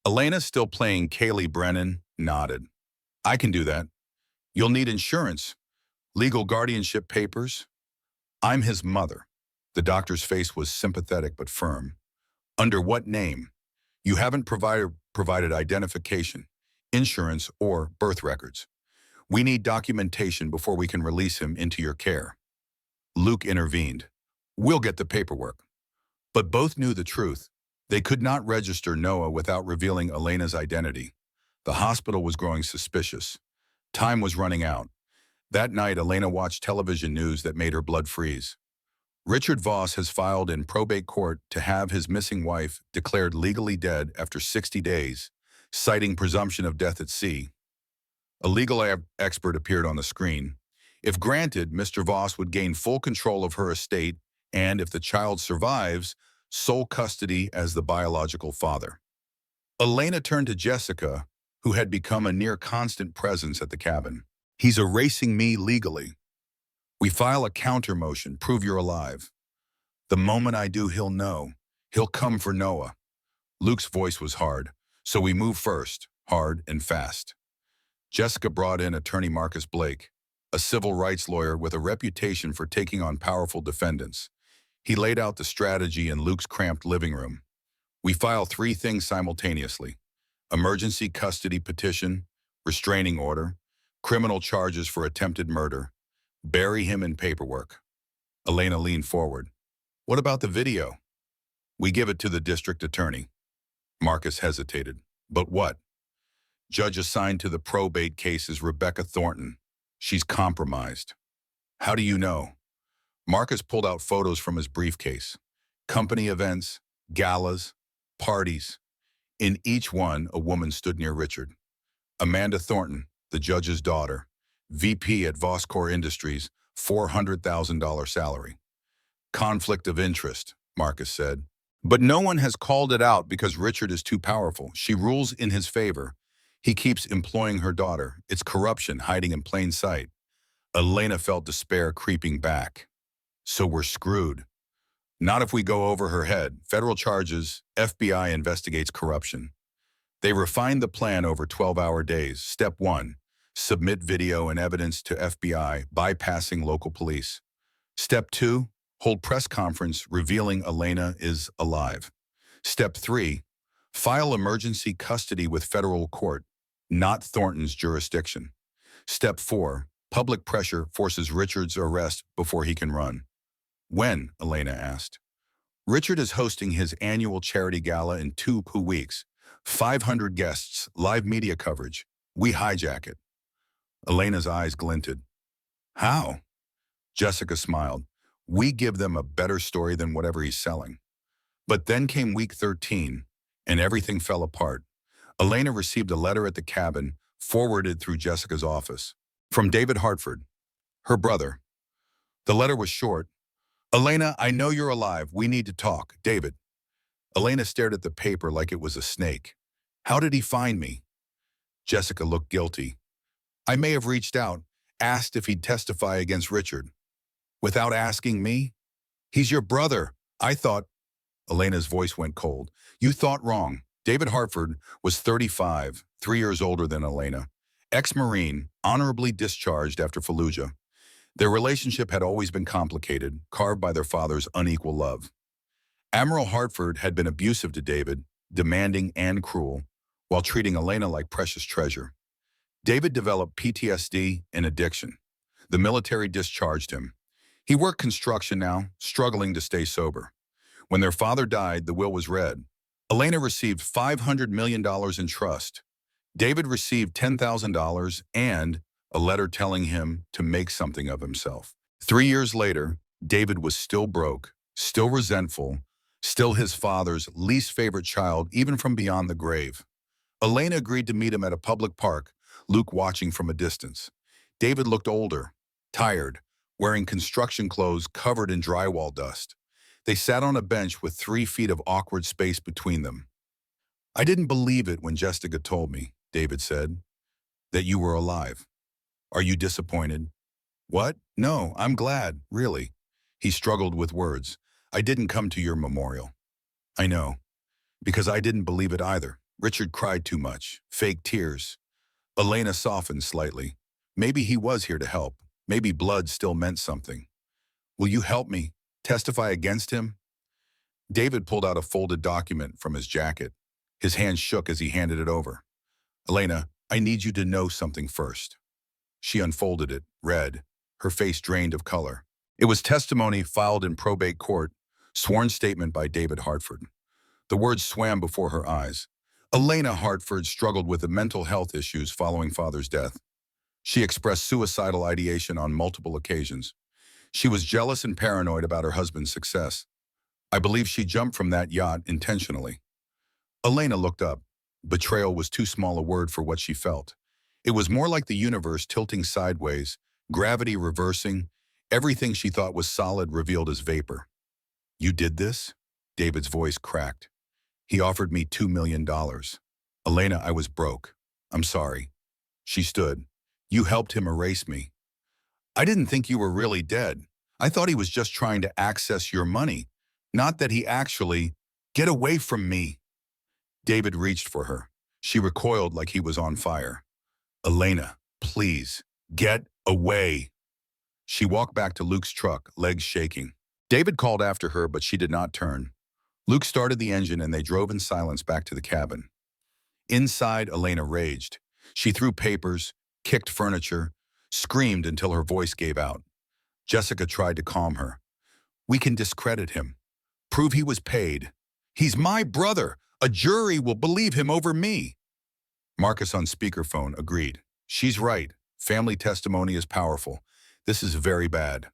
Elena, still playing Kaylee Brennan, nodded. "I can do that. You'll need insurance, legal guardianship papers." "I'm his mother." The doctor's face was sympathetic but firm. "Under what name? You haven't provided identification, insurance, or birth records. We need documentation before we can release him into your care." Luke intervened. "We'll get the paperwork." But both knew the truth. They could not register Noah without revealing Elena's identity. The hospital was growing suspicious. Time was running out. That night, Elena watched television news that made her blood freeze. Richard Voss has filed in probate court to have his missing wife declared legally dead after 60 days, citing presumption of death at sea. A legal expert appeared on the screen. If granted, Mr. Voss would gain full control of her estate and, if the child survives, sole custody as the biological father. Elena turned to Jessica, who had become a near constant presence at the cabin. "He's erasing me legally. We file a counter motion, prove you're alive. The moment I do, he'll know. He'll come for Noah." Luke's voice was hard, "So we move first, hard and fast." Jessica brought in attorney Marcus Blake, a civil rights lawyer with a reputation for taking on powerful defendants. He laid out the strategy in Luke's cramped living room. "We file 3 things simultaneously: emergency custody petition, restraining order, criminal charges for attempted murder. Bury him in paperwork." Elena leaned forward. "What about the video?" "We give it to the district attorney." Marcus hesitated. "But what?" "Judge assigned to the probate case is Rebecca Thornton. She's compromised." "How do you know?" Marcus pulled out photos from his briefcase. Company events, galas, parties. In each one, a woman stood near Richard. Amanda Thornton, the judge's daughter, VP at Voscor Industries, $400,000 salary. "Conflict of interest," Marcus said. "But no one has called it out because Richard is too powerful. She rules in his favor. He keeps employing her daughter. It's corruption hiding in plain sight." Elena felt despair creeping back. "So we're screwed." "Not if we go over her head. Federal charges, FBI investigates corruption." They refined the plan over 12-hour days. Step 1, submit video and evidence to FBI, bypassing local police. Step 2, hold press conference revealing Elena is alive. Step 3, file emergency custody with federal court, not Thornton's jurisdiction. Step 4. Public pressure forces Richard's arrest before he can run. When? Elena asked. Richard is hosting his annual charity gala in 2 weeks. 500 guests, live media coverage. We hijack it. Elena's eyes glinted. How? Jessica smiled. We give them a better story than whatever he's selling. But then came week 13, and everything fell apart. Elena received a letter at the cabin, forwarded through Jessica's office. From David Hartford, her brother. The letter was short. Elena, I know you're alive. We need to talk. David. Elena stared at the paper like it was a snake. How did he find me? Jessica looked guilty. I may have reached out, asked if he'd testify against Richard. Without asking me? He's your brother. I thought. Elena's voice went cold. You thought wrong. David Hartford was 35, 3 years older than Elena. Ex-Marine, honorably discharged after Fallujah. Their relationship had always been complicated, carved by their father's unequal love. Admiral Hartford had been abusive to David, demanding and cruel, while treating Elena like precious treasure. David developed PTSD and addiction. The military discharged him. He worked construction now, struggling to stay sober. When their father died, the will was read. Elena received $500 million in trust. David received $10,000 and a letter telling him to make something of himself. 3 years later, David was still broke, still resentful, still his father's least favorite child, even from beyond the grave. Elena agreed to meet him at a public park, Luke watching from a distance. David looked older, tired, wearing construction clothes covered in drywall dust. They sat on a bench with 3 feet of awkward space between them. I didn't believe it when Jessica told me, David said, that you were alive. Are you disappointed? What? No, I'm glad, really. He struggled with words. I didn't come to your memorial. I know, because I didn't believe it either. Richard cried too much, fake tears. Elena softened slightly. Maybe he was here to help. Maybe blood still meant something. Will you help me? Testify against him? David pulled out a folded document from his jacket. His hand shook as he handed it over. Elena, I need you to know something first. She unfolded it, read, her face drained of color. It was testimony filed in probate court, sworn statement by David Hartford. The words swam before her eyes. Elena Hartford struggled with the mental health issues following father's death. She expressed suicidal ideation on multiple occasions. She was jealous and paranoid about her husband's success. I believe she jumped from that yacht intentionally. Elena looked up. Betrayal was too small a word for what she felt. It was more like the universe tilting sideways, gravity reversing, everything she thought was solid revealed as vapor. You did this? David's voice cracked. He offered me $2 million. Elena, I was broke. I'm sorry. She stood. You helped him erase me. I didn't think you were really dead. I thought he was just trying to access your money, not that he actually... Get away from me. David reached for her. She recoiled like he was on fire. Elena, please, get away. She walked back to Luke's truck, legs shaking. David called after her, but she did not turn. Luke started the engine and they drove in silence back to the cabin. Inside, Elena raged. She threw papers, kicked furniture, screamed until her voice gave out. Jessica tried to calm her. We can discredit him. Prove he was paid. He's my brother. A jury will believe him over me. Marcus on speakerphone agreed. She's right. Family testimony is powerful. This is very bad.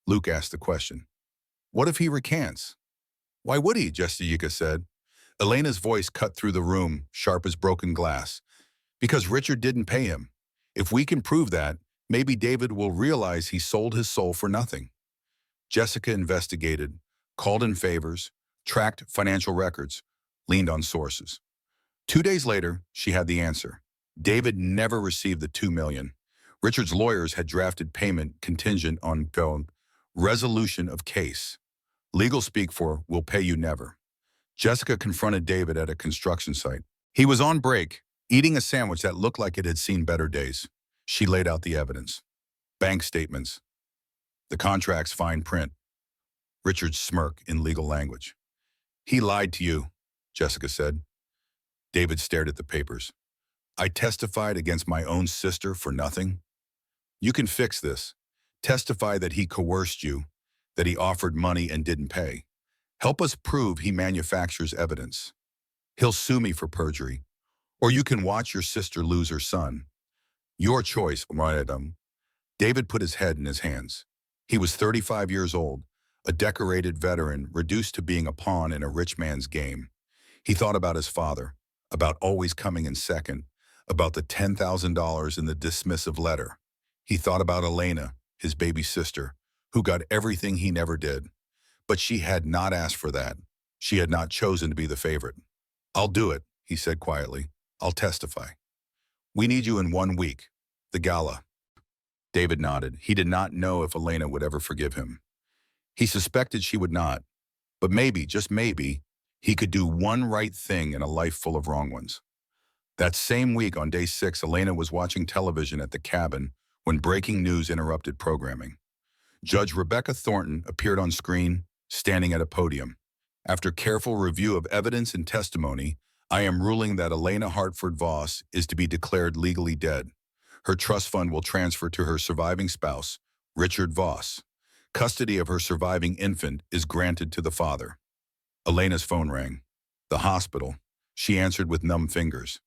Luke asked the question. What if he recants? Why would he? Jessica said. Elena's voice cut through the room, sharp as broken glass. Because Richard didn't pay him. If we can prove that, maybe David will realize he sold his soul for nothing. Jessica investigated, called in favors, tracked financial records, leaned on sources. 2 days later, she had the answer. David never received the $2 million. Richard's lawyers had drafted payment contingent on resolution of case. Legal speak for "will pay you never." Jessica confronted David at a construction site. He was on break, eating a sandwich that looked like it had seen better days. She laid out the evidence. Bank statements. The contract's fine print. Richard's smirk in legal language. He lied to you, Jessica said. David stared at the papers. I testified against my own sister for nothing. You can fix this. Testify that he coerced you, that he offered money and didn't pay. Help us prove he manufactures evidence. He'll sue me for perjury. Or you can watch your sister lose her son. Your choice, Adam. David put his head in his hands. He was 35 years old, a decorated veteran reduced to being a pawn in a rich man's game. He thought about his father, about always coming in second, about the $10,000 in the dismissive letter. He thought about Elena, his baby sister, who got everything he never did. But she had not asked for that. She had not chosen to be the favorite. I'll do it, he said quietly. I'll testify. We need you in 1 week. The gala. David nodded. He did not know if Elena would ever forgive him. He suspected she would not. But maybe, just maybe, he could do one right thing in a life full of wrong ones. That same week, on day 6, Elena was watching television at the cabin when breaking news interrupted programming. Judge Rebecca Thornton appeared on screen, standing at a podium. After careful review of evidence and testimony, I am ruling that Elena Hartford Voss is to be declared legally dead. Her trust fund will transfer to her surviving spouse, Richard Voss. Custody of her surviving infant is granted to the father. Elena's phone rang. The hospital. She answered with numb fingers.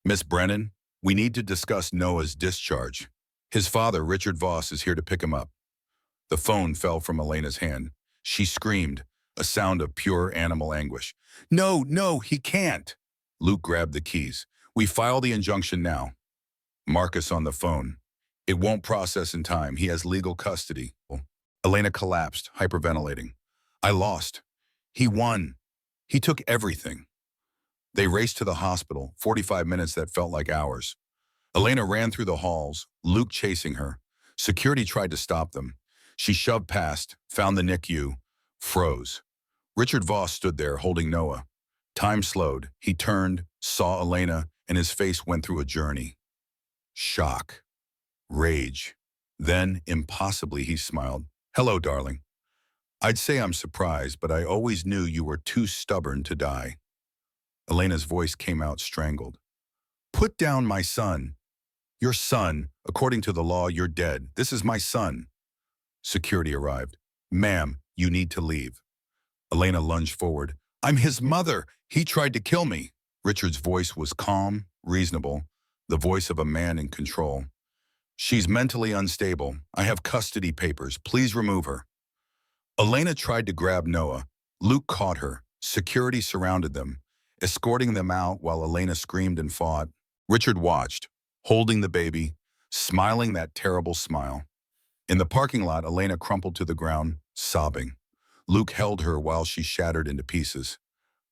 Miss Brennan, we need to discuss Noah's discharge. His father, Richard Voss, is here to pick him up. The phone fell from Elena's hand. She screamed, a sound of pure animal anguish. No, no, he can't. Luke grabbed the keys. We file the injunction now. Marcus on the phone. It won't process in time. He has legal custody. Elena collapsed, hyperventilating. I lost. He won. He took everything. They raced to the hospital, 45 minutes that felt like hours. Elena ran through the halls, Luke chasing her. Security tried to stop them. She shoved past, found the NICU, froze. Richard Voss stood there holding Noah. Time slowed. He turned, saw Elena, and his face went through a journey. Shock. Rage. Then, impossibly, he smiled. Hello, darling. I'd say I'm surprised, but I always knew you were too stubborn to die. Elena's voice came out strangled. Put down my son. Your son. According to the law, you're dead. This is my son. Security arrived. Ma'am, you need to leave. Elena lunged forward. I'm his mother. He tried to kill me. Richard's voice was calm, reasonable, the voice of a man in control. She's mentally unstable. I have custody papers. Please remove her. Elena tried to grab Noah. Luke caught her. Security surrounded them, escorting them out while Elena screamed and fought. Richard watched, holding the baby, smiling that terrible smile. In the parking lot, Elena crumpled to the ground, sobbing. Luke held her while she shattered into pieces.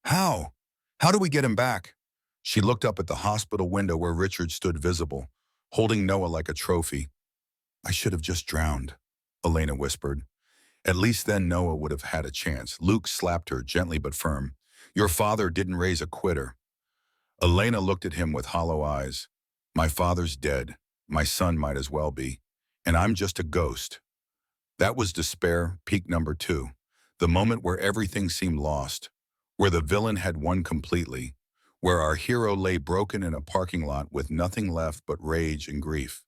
How? How do we get him back? She looked up at the hospital window where Richard stood visible, holding Noah like a trophy. I should have just drowned, Elena whispered. At least then Noah would have had a chance. Luke slapped her, gently but firm. Your father didn't raise a quitter. Elena looked at him with hollow eyes. My father's dead. My son might as well be. And I'm just a ghost. That was despair, peak number 2. The moment where everything seemed lost, where the villain had won completely, where our hero lay broken in a parking lot with nothing left but rage and grief.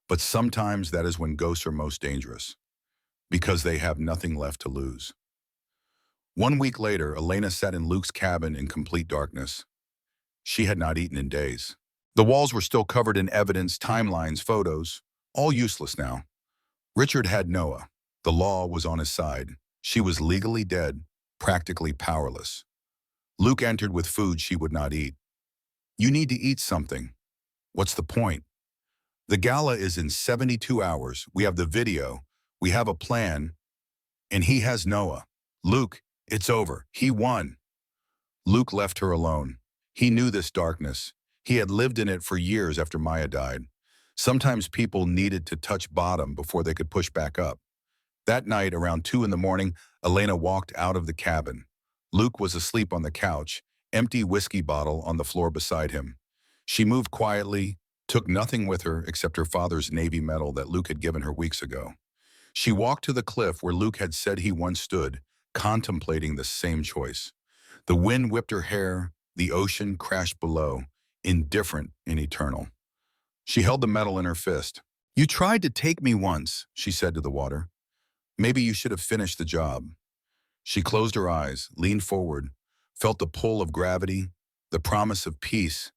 But sometimes that is when ghosts are most dangerous, because they have nothing left to lose. 1 week later, Elena sat in Luke's cabin in complete darkness. She had not eaten in days. The walls were still covered in evidence, timelines, photos, all useless now. Richard had Noah. The law was on his side. She was legally dead, practically powerless. Luke entered with food she would not eat. You need to eat something. What's the point? The gala is in 72 hours. We have the video. We have a plan. And he has Noah. Luke, it's over. He won. Luke left her alone. He knew this darkness. He had lived in it for years after Maya died. Sometimes people needed to touch bottom before they could push back up. That night, around 2 in the morning, Elena walked out of the cabin. Luke was asleep on the couch, empty whiskey bottle on the floor beside him. She moved quietly, took nothing with her except her father's Navy medal that Luke had given her weeks ago. She walked to the cliff where Luke had said he once stood, contemplating the same choice. The wind whipped her hair, the ocean crashed below, indifferent and eternal. She held the medal in her fist. You tried to take me once, she said to the water. Maybe you should have finished the job. She closed her eyes, leaned forward, felt the pull of gravity, the promise of peace,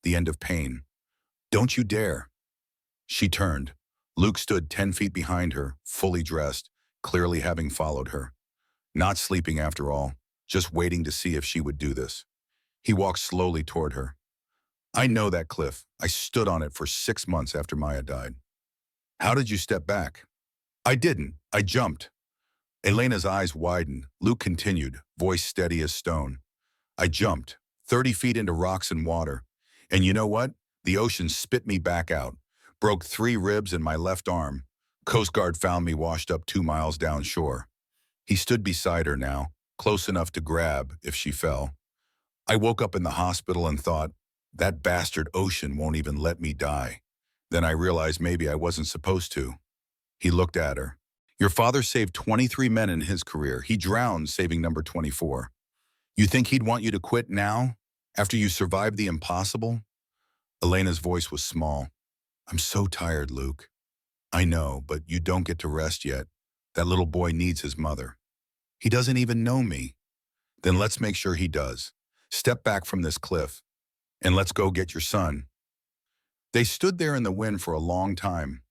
the end of pain. Don't you dare. She turned. Luke stood 10 feet behind her, fully dressed, clearly having followed her. Not sleeping after all, just waiting to see if she would do this. He walked slowly toward her. I know that cliff. I stood on it for 6 months after Maya died. How did you step back? I didn't. I jumped. Elena's eyes widened. Luke continued, voice steady as stone. I jumped, 30 feet into rocks and water. And you know what? The ocean spit me back out. Broke 3 ribs in my left arm. Coast Guard found me washed up 2 miles downshore. He stood beside her now, close enough to grab if she fell. I woke up in the hospital and thought, that bastard ocean won't even let me die. Then I realized maybe I wasn't supposed to. He looked at her. Your father saved 23 men in his career. He drowned saving number 24. You think he'd want you to quit now, after you survived the impossible? Elena's voice was small. I'm so tired, Luke. I know, but you don't get to rest yet. That little boy needs his mother. He doesn't even know me. Then let's make sure he does. Step back from this cliff, and let's go get your son. They stood there in the wind for a long time.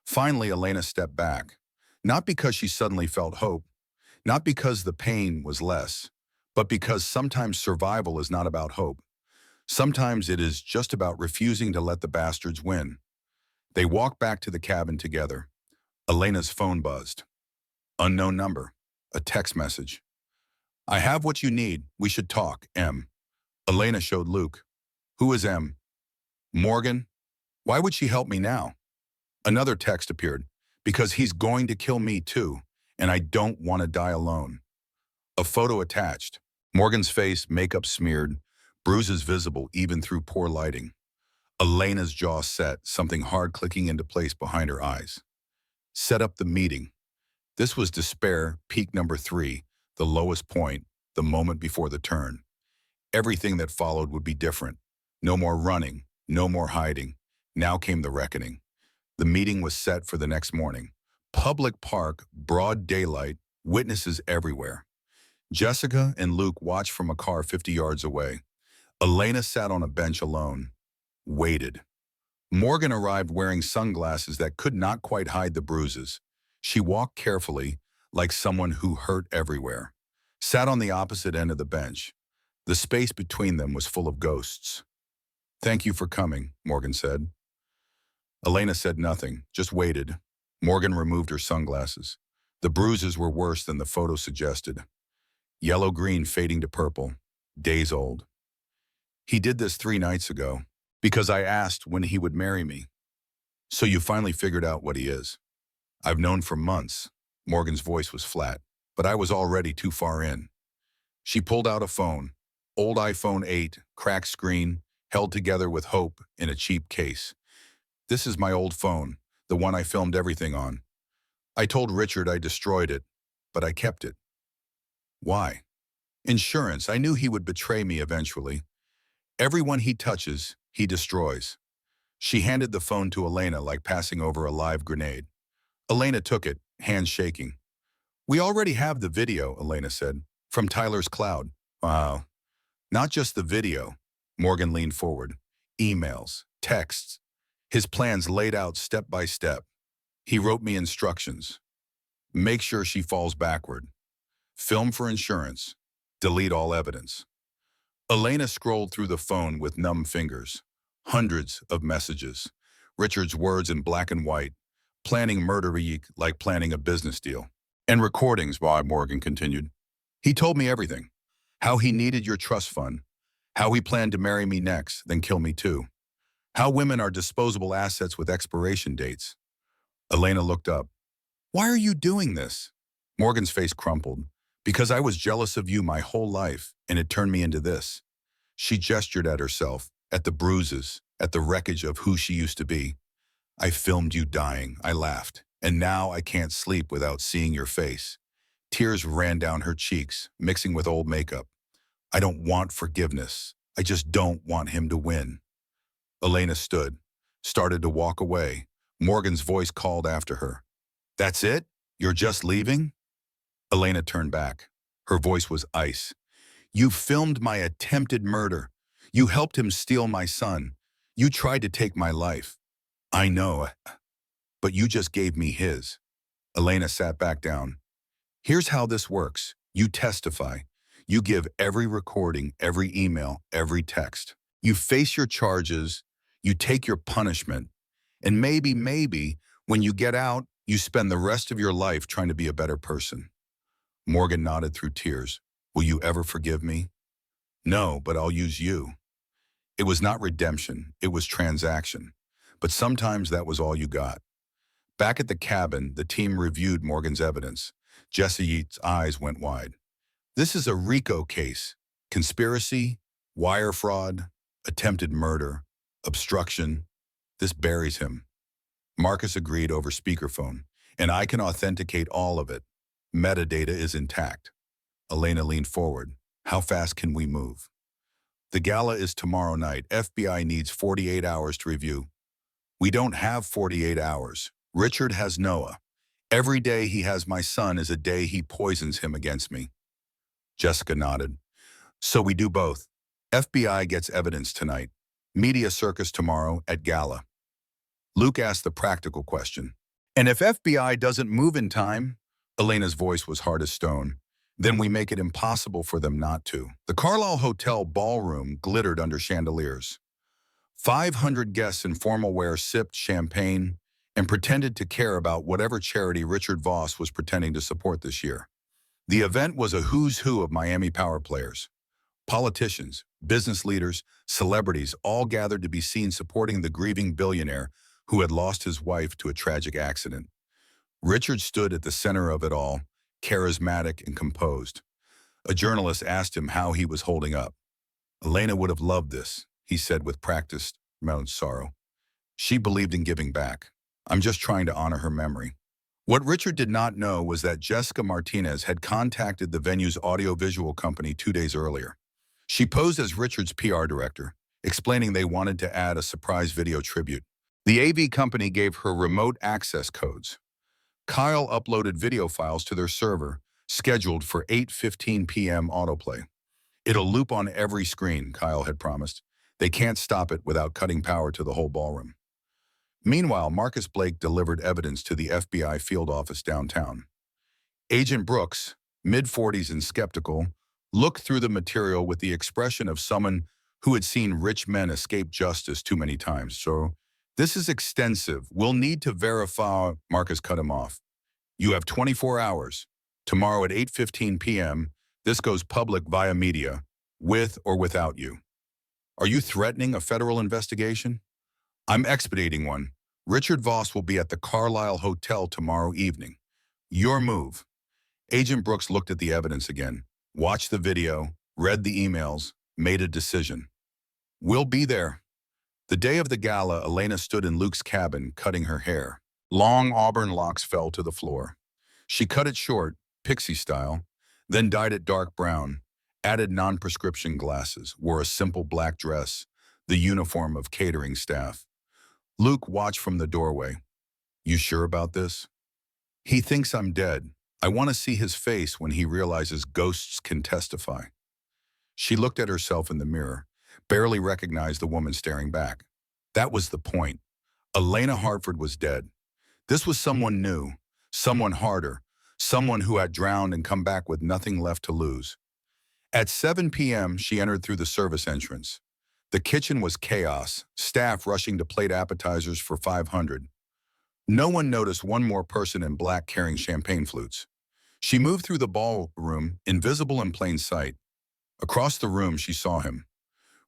Finally, Elena stepped back, not because she suddenly felt hope, not because the pain was less, but because sometimes survival is not about hope. Sometimes it is just about refusing to let the bastards win. They walked back to the cabin together. Elena's phone buzzed. Unknown number. A text message. I have what you need. We should talk, M. Elena showed Luke. Who is M? Morgan? Why would she help me now? Another text appeared. Because he's going to kill me too, and I don't want to die alone. A photo attached. Morgan's face, makeup smeared, bruises visible even through poor lighting. Elena's jaw set, something hard clicking into place behind her eyes. Set up the meeting. This was despair, peak number 3, the lowest point, the moment before the turn. Everything that followed would be different. No more running, no more hiding. Now came the reckoning. The meeting was set for the next morning. Public park, broad daylight, witnesses everywhere. Jessica and Luke watched from a car 50 yards away. Elena sat on a bench alone. Waited. Morgan arrived wearing sunglasses that could not quite hide the bruises. She walked carefully, like someone who hurt everywhere. Sat on the opposite end of the bench. The space between them was full of ghosts. Thank you for coming, Morgan said. Elena said nothing, just waited. Morgan removed her sunglasses. The bruises were worse than the photo suggested. Yellow-green fading to purple, days old. He did this 3 nights ago, because I asked when he would marry me. So you finally figured out what he is. I've known for months. Morgan's voice was flat, but I was already too far in. She pulled out a phone, old iPhone 8, cracked screen, held together with hope in a cheap case. This is my old phone, the one I filmed everything on. I told Richard I destroyed it, but I kept it. Why? Insurance. I knew he would betray me eventually. Everyone he touches, he destroys. She handed the phone to Elena like passing over a live grenade. Elena took it, hands shaking. We already have the video, Elena said, from Tyler's cloud. Wow. Not just the video. Morgan leaned forward. Emails, texts. His plans laid out step by step. He wrote me instructions. Make sure she falls backward. Film for insurance. Delete all evidence. Elena scrolled through the phone with numb fingers. Hundreds of messages. Richard's words in black and white. Planning murder like planning a business deal. And recordings, Bob Morgan continued. He told me everything. How he needed your trust fund. How he planned to marry me next, then kill me too. How women are disposable assets with expiration dates. Elena looked up. Why are you doing this? Morgan's face crumpled. Because I was jealous of you my whole life, and it turned me into this. She gestured at herself, at the bruises, at the wreckage of who she used to be. I filmed you dying, I laughed, and now I can't sleep without seeing your face. Tears ran down her cheeks, mixing with old makeup. I don't want forgiveness. I just don't want him to win. Elena stood, started to walk away, Morgan's voice called after her. That's it? You're just leaving? Elena turned back. Her voice was ice. You filmed my attempted murder. You helped him steal my son. You tried to take my life. I know, but you just gave me his. Elena sat back down. Here's how this works. You testify. You give every recording, every email, every text. You face your charges. You take your punishment. And maybe, when you get out, you spend the rest of your life trying to be a better person. Morgan nodded through tears. Will you ever forgive me? No, but I'll use you. It was not redemption, it was transaction. But sometimes that was all you got. Back at the cabin, the team reviewed Morgan's evidence. Jesse's eyes went wide. This is a RICO case. Conspiracy, wire fraud, attempted murder, obstruction. This buries him. Marcus agreed over speakerphone, and I can authenticate all of it. Metadata is intact. Elena leaned forward. How fast can we move? The gala is tomorrow night. FBI needs 48 hours to review. We don't have 48 hours. Richard has Noah. Every day he has my son is a day he poisons him against me. Jessica nodded. So we do both. FBI gets evidence tonight. Media circus tomorrow at gala. Luke asked the practical question. And if FBI doesn't move in time? Elena's voice was hard as stone. Then we make it impossible for them not to. The Carlisle Hotel ballroom glittered under chandeliers. 500 guests in formal wear sipped champagne and pretended to care about whatever charity Richard Voss was pretending to support this year. The event was a who's who of Miami power players. Politicians, business leaders, celebrities all gathered to be seen supporting the grieving billionaire who had lost his wife to a tragic accident. Richard stood at the center of it all, charismatic and composed. A journalist asked him how he was holding up. Elena would have loved this, he said with practiced sorrow. She believed in giving back. I'm just trying to honor her memory. What Richard did not know was that Jessica Martinez had contacted the venue's audiovisual company 2 days earlier. She posed as Richard's PR director, explaining they wanted to add a surprise video tribute. The AV company gave her remote access codes. Kyle uploaded video files to their server, scheduled for 8:15 p.m. autoplay. It'll loop on every screen, Kyle had promised. They can't stop it without cutting power to the whole ballroom. Meanwhile, Marcus Blake delivered evidence to the FBI field office downtown. Agent Brooks, mid-40s and skeptical, looked through the material with the expression of someone who had seen rich men escape justice too many times. So, this is extensive. We'll need to verify. Marcus cut him off. You have 24 hours. Tomorrow at 8:15 p.m., this goes public via media, with or without you. Are you threatening a federal investigation? I'm expediting one. Richard Voss will be at the Carlisle Hotel tomorrow evening. Your move. Agent Brooks looked at the evidence again, watched the video, read the emails, made a decision. We'll be there. The day of the gala, Elena stood in Luke's cabin, cutting her hair. Long auburn locks fell to the floor. She cut it short, pixie style, then dyed it dark brown, added non-prescription glasses, wore a simple black dress, the uniform of catering staff. Luke watched from the doorway. You sure about this? He thinks I'm dead. I want to see his face when he realizes ghosts can testify. She looked at herself in the mirror, barely recognized the woman staring back. That was the point. Elena Hartford was dead. This was someone new, someone harder, someone who had drowned and come back with nothing left to lose. At 7 p.m., she entered through the service entrance. The kitchen was chaos, staff rushing to plate appetizers for 500. No one noticed one more person in black carrying champagne flutes. She moved through the ballroom, invisible in plain sight. Across the room, she saw him.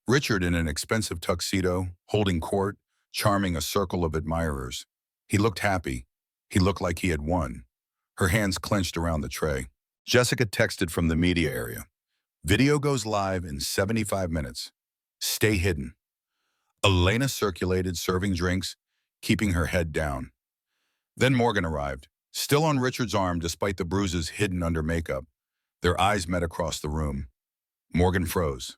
Richard in an expensive tuxedo, holding court, charming a circle of admirers. He looked happy. He looked like he had won. Her hands clenched around the tray. Jessica texted from the media area. Video goes live in 75 minutes. Stay hidden. Elena circulated, serving drinks, keeping her head down. Then Morgan arrived, still on Richard's arm despite the bruises hidden under makeup. Their eyes met across the room. Morgan froze.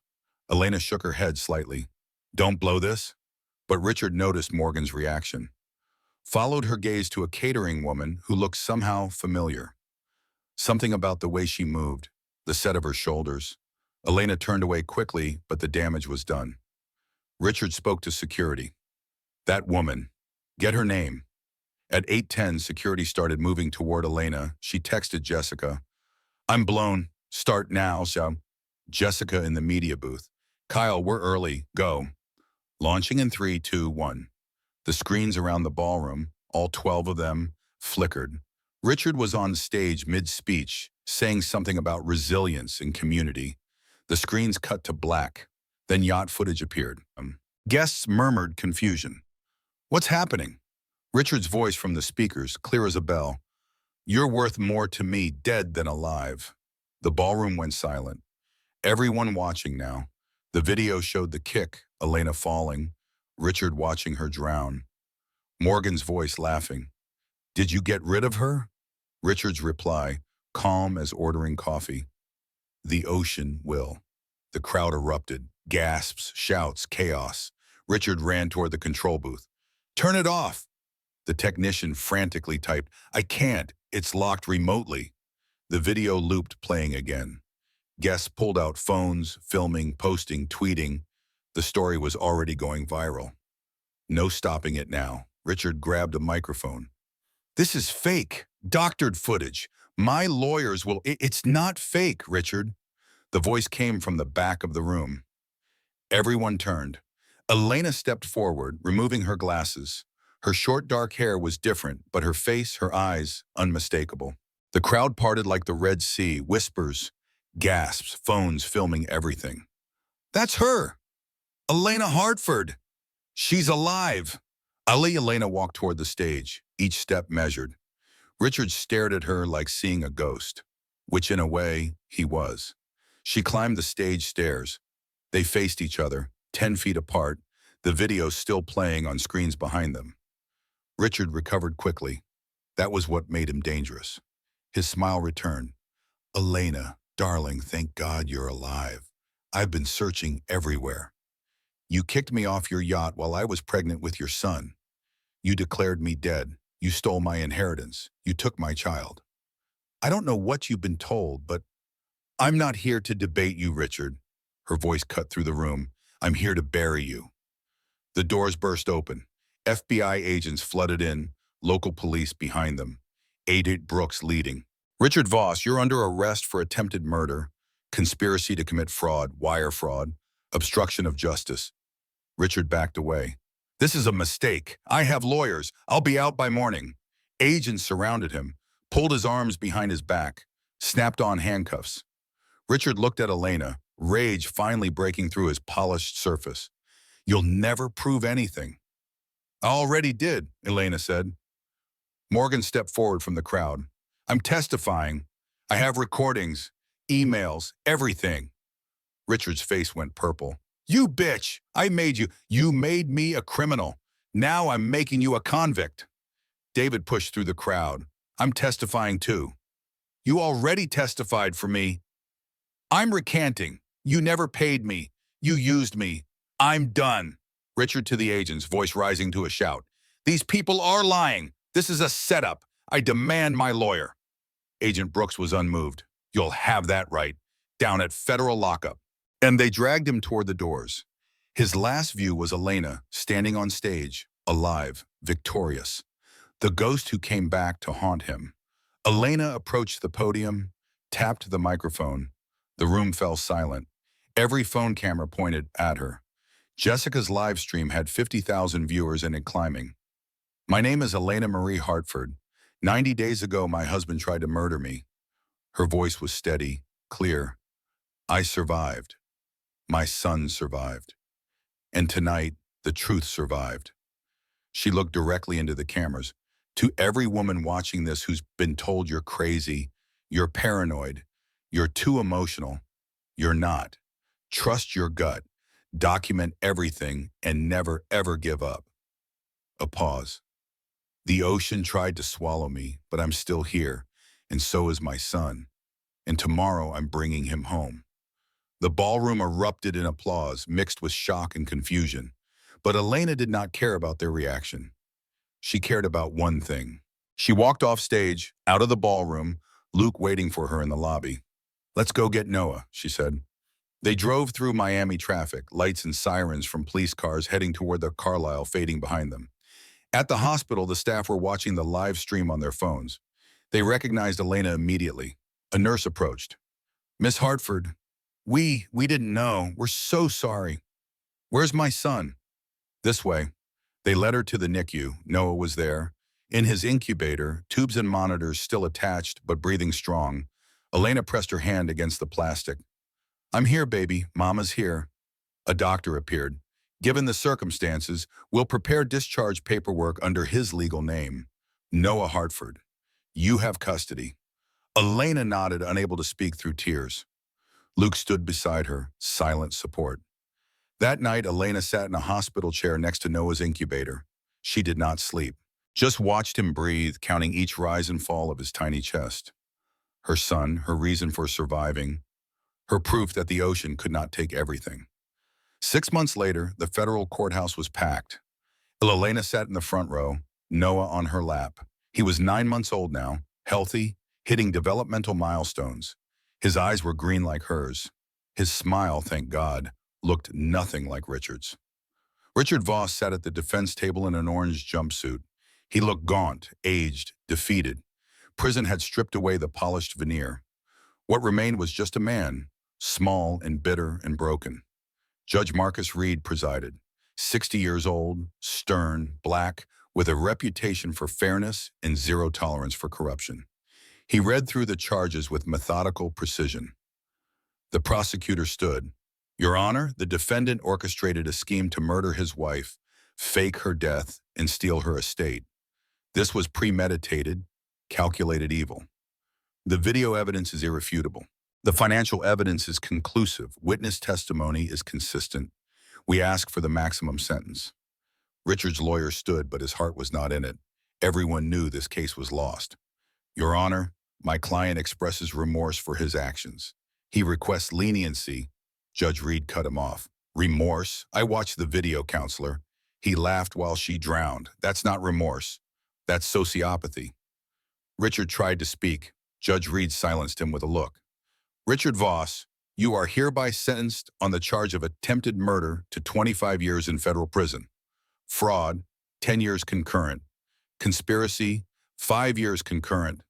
Elena shook her head slightly. Don't blow this? But Richard noticed Morgan's reaction. followed her gaze to a catering woman who looked somehow familiar. Something about the way she moved, the set of her shoulders. Elena turned away quickly, but the damage was done. Richard spoke to security. That woman. Get her name. At 8:10, security started moving toward Elena. She texted Jessica. I'm blown. Start now, so. Jessica in the media booth. Kyle, we're early. Go. Launching in 3, 2, 1. The screens around the ballroom, all 12 of them, flickered. Richard was on stage mid-speech, saying something about resilience and community. The screens cut to black. Then yacht footage appeared. Guests murmured confusion. What's happening? Richard's voice from the speakers, clear as a bell. You're worth more to me dead than alive. The ballroom went silent. Everyone watching now. The video showed the kick, Elena falling, Richard watching her drown. Morgan's voice laughing. Did you get rid of her? Richard's reply, calm as ordering coffee. The ocean will. The crowd erupted. Gasps, shouts, chaos. Richard ran toward the control booth. Turn it off. The technician frantically typed, I can't. It's locked remotely. The video looped, playing again. Guests pulled out phones, filming, posting, tweeting. The story was already going viral. No stopping it now. Richard grabbed a microphone. This is fake. Doctored footage. My lawyers will... It's not fake, Richard. The voice came from the back of the room. Everyone turned. Elena stepped forward, removing her glasses. Her short dark hair was different, but her face, her eyes, unmistakable. The crowd parted like the Red Sea, whispers, gasps, phones filming everything. That's her! Elena Hartford! She's alive! Elena walked toward the stage, each step measured. Richard stared at her like seeing a ghost, which in a way, he was. She climbed the stage stairs. They faced each other, 10 feet apart, the video still playing on screens behind them. Richard recovered quickly. That was what made him dangerous. His smile returned. Elena, darling, thank God you're alive. I've been searching everywhere. You kicked me off your yacht while I was pregnant with your son. You declared me dead. You stole my inheritance. You took my child. I don't know what you've been told, but I'm not here to debate you, Richard. Her voice cut through the room. I'm here to bury you. The doors burst open. FBI agents flooded in, local police behind them. Agent Brooks leading. Richard Voss, you're under arrest for attempted murder, conspiracy to commit fraud, wire fraud, obstruction of justice. Richard backed away. This is a mistake. I have lawyers. I'll be out by morning. Agents surrounded him, pulled his arms behind his back, snapped on handcuffs. Richard looked at Elena, rage finally breaking through his polished surface. You'll never prove anything. I already did, Elena said. Morgan stepped forward from the crowd. I'm testifying. I have recordings, emails, everything. Richard's face went purple. You bitch! I made you. You made me a criminal. Now I'm making you a convict. David pushed through the crowd. I'm testifying too. You already testified for me. I'm recanting. You never paid me. You used me. I'm done. Richard to the agents, voice rising to a shout. These people are lying. This is a setup. I demand my lawyer. Agent Brooks was unmoved. You'll have that right. Down at federal lockup. And they dragged him toward the doors. His last view was Elena, standing on stage, alive, victorious. The ghost who came back to haunt him. Elena approached the podium, tapped the microphone. The room fell silent. Every phone camera pointed at her. Jessica's live stream had 50,000 viewers and it climbing. My name is Elena Marie Hartford. 90 days ago, my husband tried to murder me. Her voice was steady, clear. I survived. My son survived. And tonight, the truth survived. She looked directly into the cameras. To every woman watching this who's been told you're crazy, you're paranoid, you're too emotional, you're not. Trust your gut. Document everything and never, ever give up. A pause. The ocean tried to swallow me, but I'm still here, and so is my son. And tomorrow I'm bringing him home. The ballroom erupted in applause, mixed with shock and confusion. But Elena did not care about their reaction. She cared about one thing. She walked off stage, out of the ballroom, Luke waiting for her in the lobby. "Let's go get Noah," she said. They drove through Miami traffic, lights and sirens from police cars heading toward the Carlisle fading behind them. At the hospital, the staff were watching the live stream on their phones. They recognized Elena immediately. A nurse approached. "Miss Hartford, we didn't know. We're so sorry. Where's my son?" "This way." They led her to the NICU. Noah was there. In his incubator, tubes and monitors still attached but breathing strong. Elena pressed her hand against the plastic. "I'm here, baby. Mama's here." A doctor appeared. "Given the circumstances, we'll prepare discharge paperwork under his legal name. Noah Hartford. You have custody." Elena nodded, unable to speak through tears. Luke stood beside her, silent support. That night, Elena sat in a hospital chair next to Noah's incubator. She did not sleep, just watched him breathe, counting each rise and fall of his tiny chest. Her son, her reason for surviving, her proof that the ocean could not take everything. 6 months later, the federal courthouse was packed. Elena sat in the front row, Noah on her lap. He was 9 months old now, healthy, hitting developmental milestones. His eyes were green like hers. His smile, thank God, looked nothing like Richard's. Richard Voss sat at the defense table in an orange jumpsuit. He looked gaunt, aged, defeated. Prison had stripped away the polished veneer. What remained was just a man, small and bitter and broken. Judge Marcus Reed presided, 60 years old, stern, black, with a reputation for fairness and zero tolerance for corruption. He read through the charges with methodical precision. The prosecutor stood. "Your Honor, the defendant orchestrated a scheme to murder his wife, fake her death, and steal her estate. This was premeditated, calculated evil. The video evidence is irrefutable. The financial evidence is conclusive. Witness testimony is consistent. We ask for the maximum sentence." Richard's lawyer stood, but his heart was not in it. Everyone knew this case was lost. "Your Honor, my client expresses remorse for his actions. He requests leniency." Judge Reed cut him off. "Remorse? I watched the video, counselor. He laughed while she drowned. That's not remorse. That's sociopathy." Richard tried to speak. Judge Reed silenced him with a look. "Richard Voss, you are hereby sentenced on the charge of attempted murder to 25 years in federal prison. Fraud, 10 years concurrent. Conspiracy, 5 years concurrent.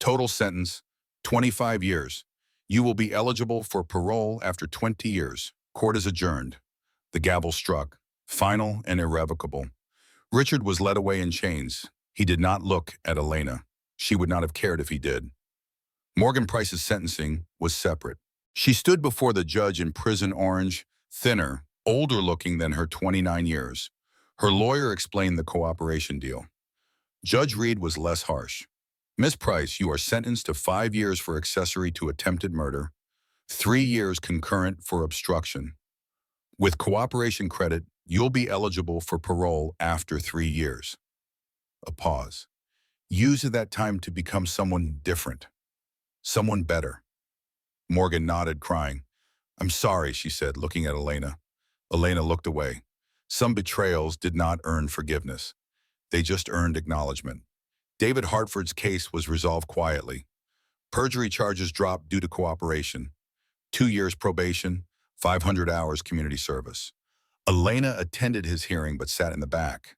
Total sentence, 25 years. You will be eligible for parole after 20 years. Court is adjourned." The gavel struck, final and irrevocable. Richard was led away in chains. He did not look at Elena. She would not have cared if he did. Morgan Price's sentencing was separate. She stood before the judge in prison orange, thinner, older looking than her 29 years. Her lawyer explained the cooperation deal. Judge Reed was less harsh. "Miss Price, you are sentenced to 5 years for accessory to attempted murder, 3 years concurrent for obstruction. With cooperation credit, you'll be eligible for parole after 3 years. A pause. Use that time to become someone different, someone better." Morgan nodded, crying. "I'm sorry," she said, looking at Elena. Elena looked away. Some betrayals did not earn forgiveness. They just earned acknowledgement. David Hartford's case was resolved quietly. Perjury charges dropped due to cooperation. 2 years probation, 500 hours community service. Elena attended his hearing but sat in the back.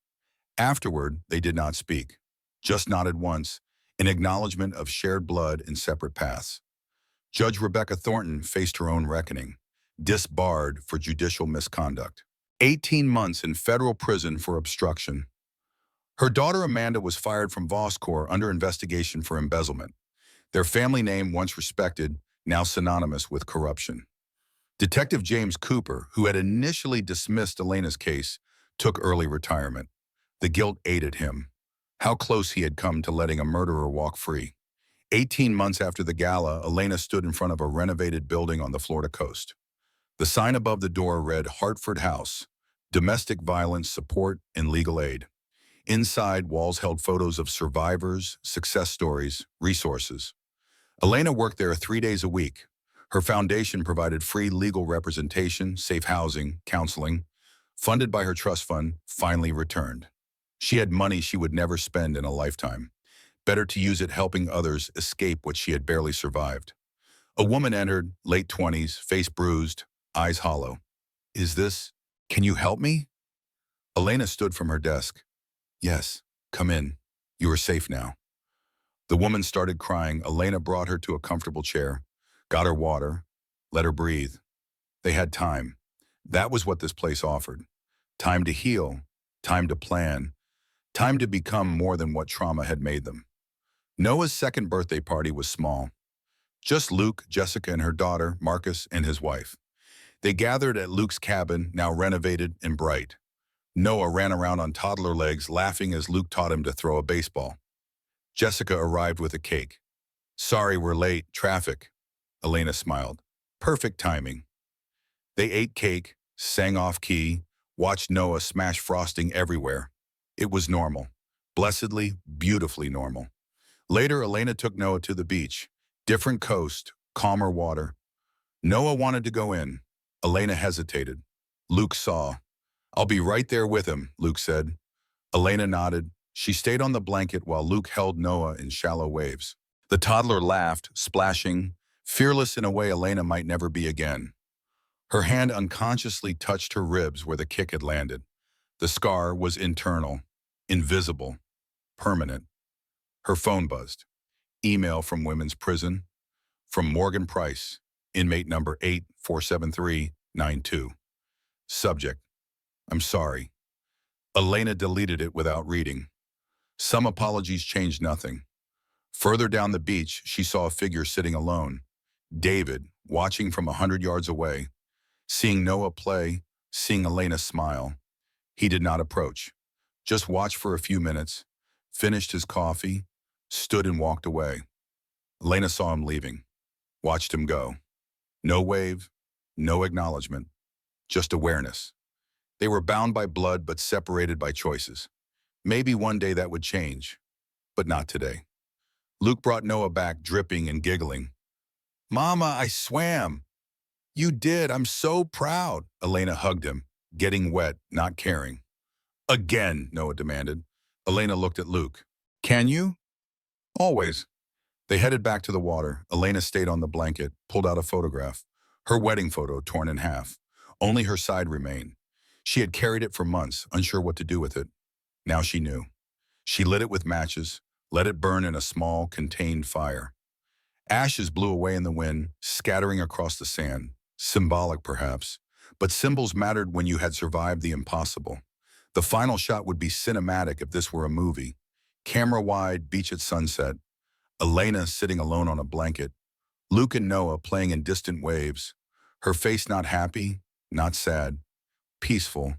Afterward, they did not speak, just nodded once, in acknowledgement of shared blood and separate paths. Judge Rebecca Thornton faced her own reckoning, disbarred for judicial misconduct. 18 months in federal prison for obstruction. Her daughter Amanda was fired from Voss Corps under investigation for embezzlement. Their family name, once respected, now synonymous with corruption. Detective James Cooper, who had initially dismissed Elena's case, took early retirement. The guilt ate at him. How close he had come to letting a murderer walk free. 18 months after the gala, Elena stood in front of a renovated building on the Florida coast. The sign above the door read Hartford House, Domestic Violence Support and Legal Aid. Inside, walls held photos of survivors, success stories, resources. Elena worked there 3 days a week. Her foundation provided free legal representation, safe housing, counseling. Funded by her trust fund, finally returned. She had money she would never spend in a lifetime. Better to use it helping others escape what she had barely survived. A woman entered, late 20s, face bruised, eyes hollow. Is this? Can you help me? Elena stood from her desk. Yes, come in. You are safe now. The woman started crying. Elena brought her to a comfortable chair, got her water, let her breathe. They had time. That was what this place offered. Time to heal, time to plan, time to become more than what trauma had made them. Noah's second birthday party was small. Just Luke, Jessica, and her daughter, Marcus, and his wife. They gathered at Luke's cabin, now renovated and bright. Noah ran around on toddler legs, laughing as Luke taught him to throw a baseball. Jessica arrived with a cake. Sorry we're late, traffic. Elena smiled. Perfect timing. They ate cake, sang off key, watched Noah smash frosting everywhere. It was normal. Blessedly, beautifully normal. Later, Elena took Noah to the beach. Different coast, calmer water. Noah wanted to go in. Elena hesitated. Luke saw. I'll be right there with him, Luke said. Elena nodded. She stayed on the blanket while Luke held Noah in shallow waves. The toddler laughed, splashing, fearless in a way Elena might never be again. Her hand unconsciously touched her ribs where the kick had landed. The scar was internal, invisible, permanent. Her phone buzzed. Email from women's prison. From Morgan Price, inmate number 847392. Subject: I'm sorry. Elena deleted it without reading. Some apologies changed nothing. Further down the beach, she saw a figure sitting alone. David, watching from 100 yards away. Seeing Noah play, seeing Elena smile. He did not approach. Just watched for a few minutes, finished his coffee, stood and walked away. Elena saw him leaving, watched him go. No wave, no acknowledgement, just awareness. They were bound by blood but separated by choices. Maybe one day that would change, but not today. Luke brought Noah back, dripping and giggling. Mama, I swam. You did, I'm so proud. Elena hugged him, getting wet, not caring. Again, Noah demanded. Elena looked at Luke. Can you? Always. They headed back to the water. Elena stayed on the blanket, pulled out a photograph. Her wedding photo torn in half. Only her side remained. She had carried it for months, unsure what to do with it. Now she knew. She lit it with matches, let it burn in a small, contained fire. Ashes blew away in the wind, scattering across the sand. Symbolic, perhaps. But symbols mattered when you had survived the impossible. The final shot would be cinematic if this were a movie. Camera-wide, beach at sunset. Elena sitting alone on a blanket. Luke and Noah playing in distant waves. Her face not happy, not sad. Peaceful.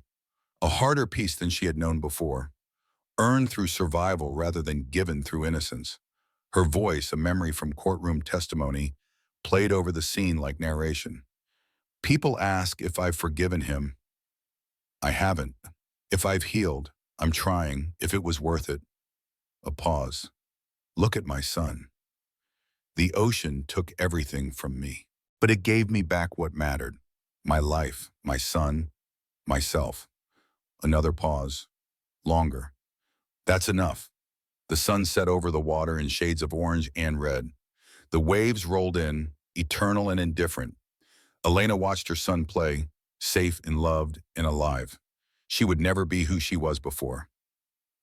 A harder peace than she had known before. Earned through survival rather than given through innocence. Her voice, a memory from courtroom testimony, played over the scene like narration. People ask if I've forgiven him. I haven't. If I've healed, I'm trying, if it was worth it. A pause. Look at my son. The ocean took everything from me, but it gave me back what mattered. My life, my son, myself. Another pause. Longer. That's enough. The sun set over the water in shades of orange and red. The waves rolled in, eternal and indifferent. Elena watched her son play, safe and loved and alive. She would never be who she was before.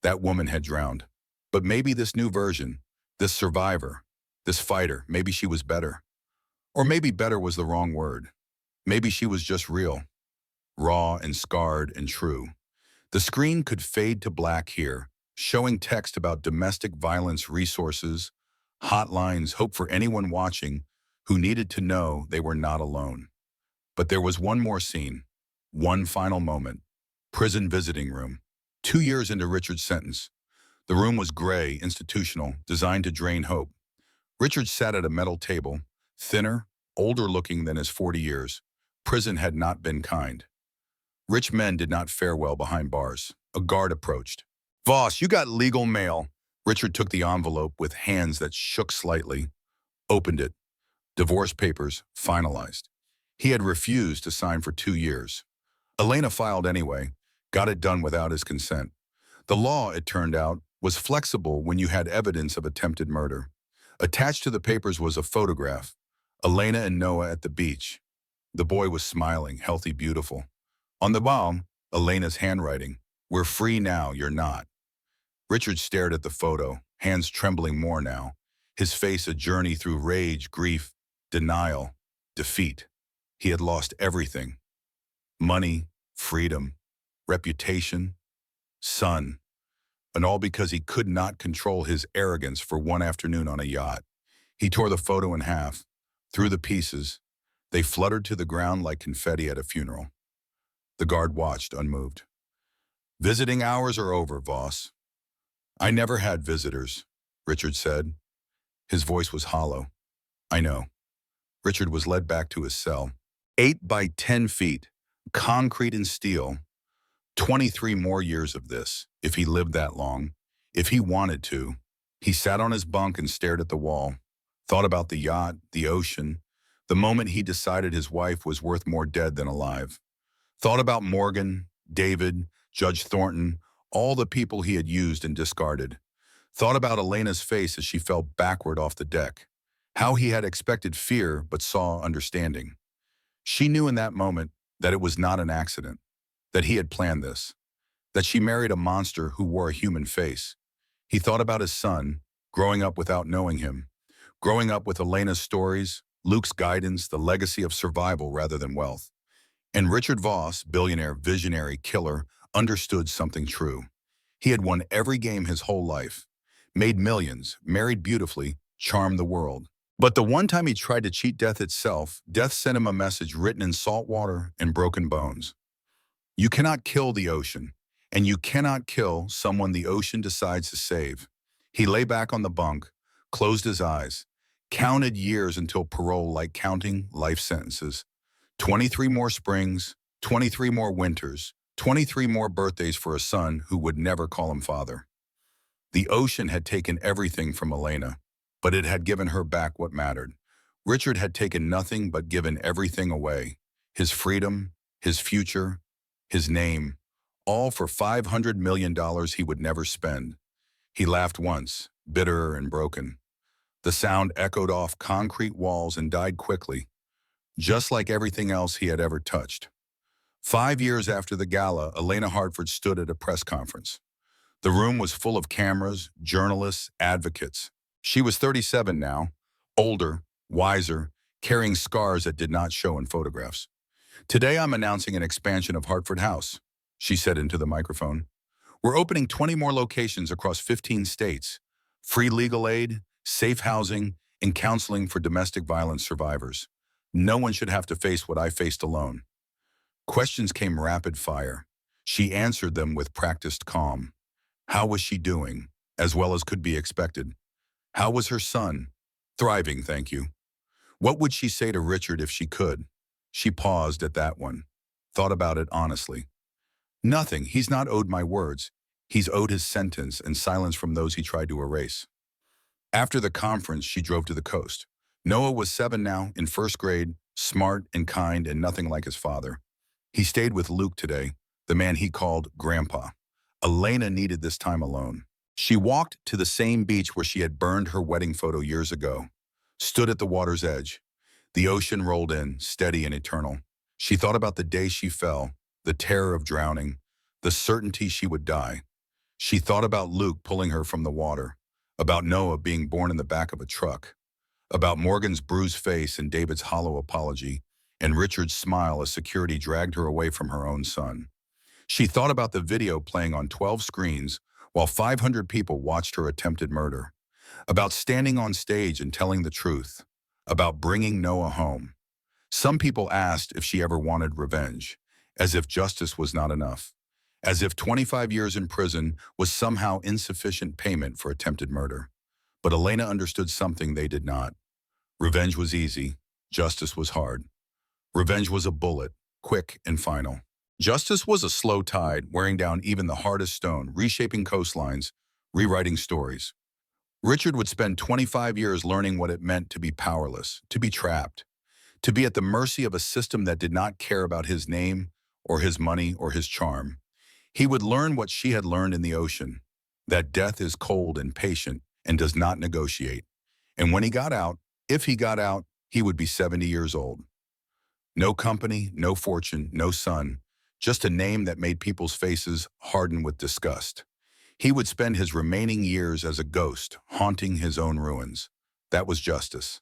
That woman had drowned. But maybe this new version, this survivor, this fighter, maybe she was better. Or maybe better was the wrong word. Maybe she was just real. Raw and scarred and true. The screen could fade to black here, showing text about domestic violence resources, hotlines, hope for anyone watching who needed to know they were not alone. But there was one more scene, one final moment. Prison visiting room. 2 years into Richard's sentence. The room was gray, institutional, designed to drain hope. Richard sat at a metal table, thinner, older looking than his 40 years. Prison had not been kind. Rich men did not fare well behind bars. A guard approached. Voss, you got legal mail. Richard took the envelope with hands that shook slightly, opened it. Divorce papers, finalized. He had refused to sign for 2 years. Elena filed anyway, got it done without his consent. The law, it turned out, was flexible when you had evidence of attempted murder. Attached to the papers was a photograph, Elena and Noah at the beach. The boy was smiling, healthy, beautiful. On the bottom, Elena's handwriting, "We're free now, you're not." Richard stared at the photo, hands trembling more now, his face a journey through rage, grief, denial, defeat. He had lost everything: money, freedom, reputation, son, and all because he could not control his arrogance for one afternoon on a yacht. He tore the photo in half, threw the pieces. They fluttered to the ground like confetti at a funeral. The guard watched, unmoved. "Visiting hours are over, Voss." "I never had visitors," Richard said. His voice was hollow. "I know." Richard was led back to his cell. 8 by 10 feet, concrete and steel. 23 more years of this, if he lived that long, if he wanted to. He sat on his bunk and stared at the wall, thought about the yacht, the ocean, the moment he decided his wife was worth more dead than alive. Thought about Morgan, David, Judge Thornton, all the people he had used and discarded. Thought about Elena's face as she fell backward off the deck. How he had expected fear but saw understanding. She knew in that moment that it was not an accident, that he had planned this, that she married a monster who wore a human face. He thought about his son, growing up without knowing him, growing up with Elena's stories, Luke's guidance, the legacy of survival rather than wealth. And Richard Voss, billionaire, visionary, killer, understood something true. He had won every game his whole life, made millions, married beautifully, charmed the world. But the one time he tried to cheat death itself, death sent him a message written in salt water and broken bones. You cannot kill the ocean, and you cannot kill someone the ocean decides to save. He lay back on the bunk, closed his eyes, counted years until parole like counting life sentences. 23 more springs, 23 more winters, 23 more birthdays for a son who would never call him father. The ocean had taken everything from Elena, but it had given her back what mattered. Richard had taken nothing but given everything away. His freedom, his future, his name, all for $500 million he would never spend. He laughed once, bitter and broken. The sound echoed off concrete walls and died quickly, just like everything else he had ever touched. 5 years after the gala, Elena Hartford stood at a press conference. The room was full of cameras, journalists, advocates. She was 37 now, older, wiser, carrying scars that did not show in photographs. "Today I'm announcing an expansion of Hartford House," she said into the microphone. "We're opening 20 more locations across 15 states. Free legal aid, safe housing, and counseling for domestic violence survivors. No one should have to face what I faced alone." Questions came rapid fire. She answered them with practiced calm. How was she doing? As well as could be expected. How was her son? Thriving, thank you. What would she say to Richard if she could? She paused at that one, thought about it honestly. Nothing. He's not owed my words. He's owed his sentence and silence from those he tried to erase. After the conference, she drove to the coast. Noah was 7 now, in first grade, smart and kind and nothing like his father. He stayed with Luke today, the man he called Grandpa. Elena needed this time alone. She walked to the same beach where she had burned her wedding photo years ago, stood at the water's edge. The ocean rolled in, steady and eternal. She thought about the day she fell, the terror of drowning, the certainty she would die. She thought about Luke pulling her from the water, about Noah being born in the back of a truck, about Morgan's bruised face and David's hollow apology, and Richard's smile as security dragged her away from her own son. She thought about the video playing on 12 screens while 500 people watched her attempted murder, about standing on stage and telling the truth, about bringing Noah home. Some people asked if she ever wanted revenge, as if justice was not enough, as if 25 years in prison was somehow insufficient payment for attempted murder. But Elena understood something they did not. Revenge was easy, justice was hard. Revenge was a bullet, quick and final. Justice was a slow tide, wearing down even the hardest stone, reshaping coastlines, rewriting stories. Richard would spend 25 years learning what it meant to be powerless, to be trapped, to be at the mercy of a system that did not care about his name or his money or his charm. He would learn what she had learned in the ocean, that death is cold and patient and does not negotiate. And when he got out, if he got out, he would be 70 years old. No company, no fortune, no son, just a name that made people's faces harden with disgust. He would spend his remaining years as a ghost, haunting his own ruins. That was justice.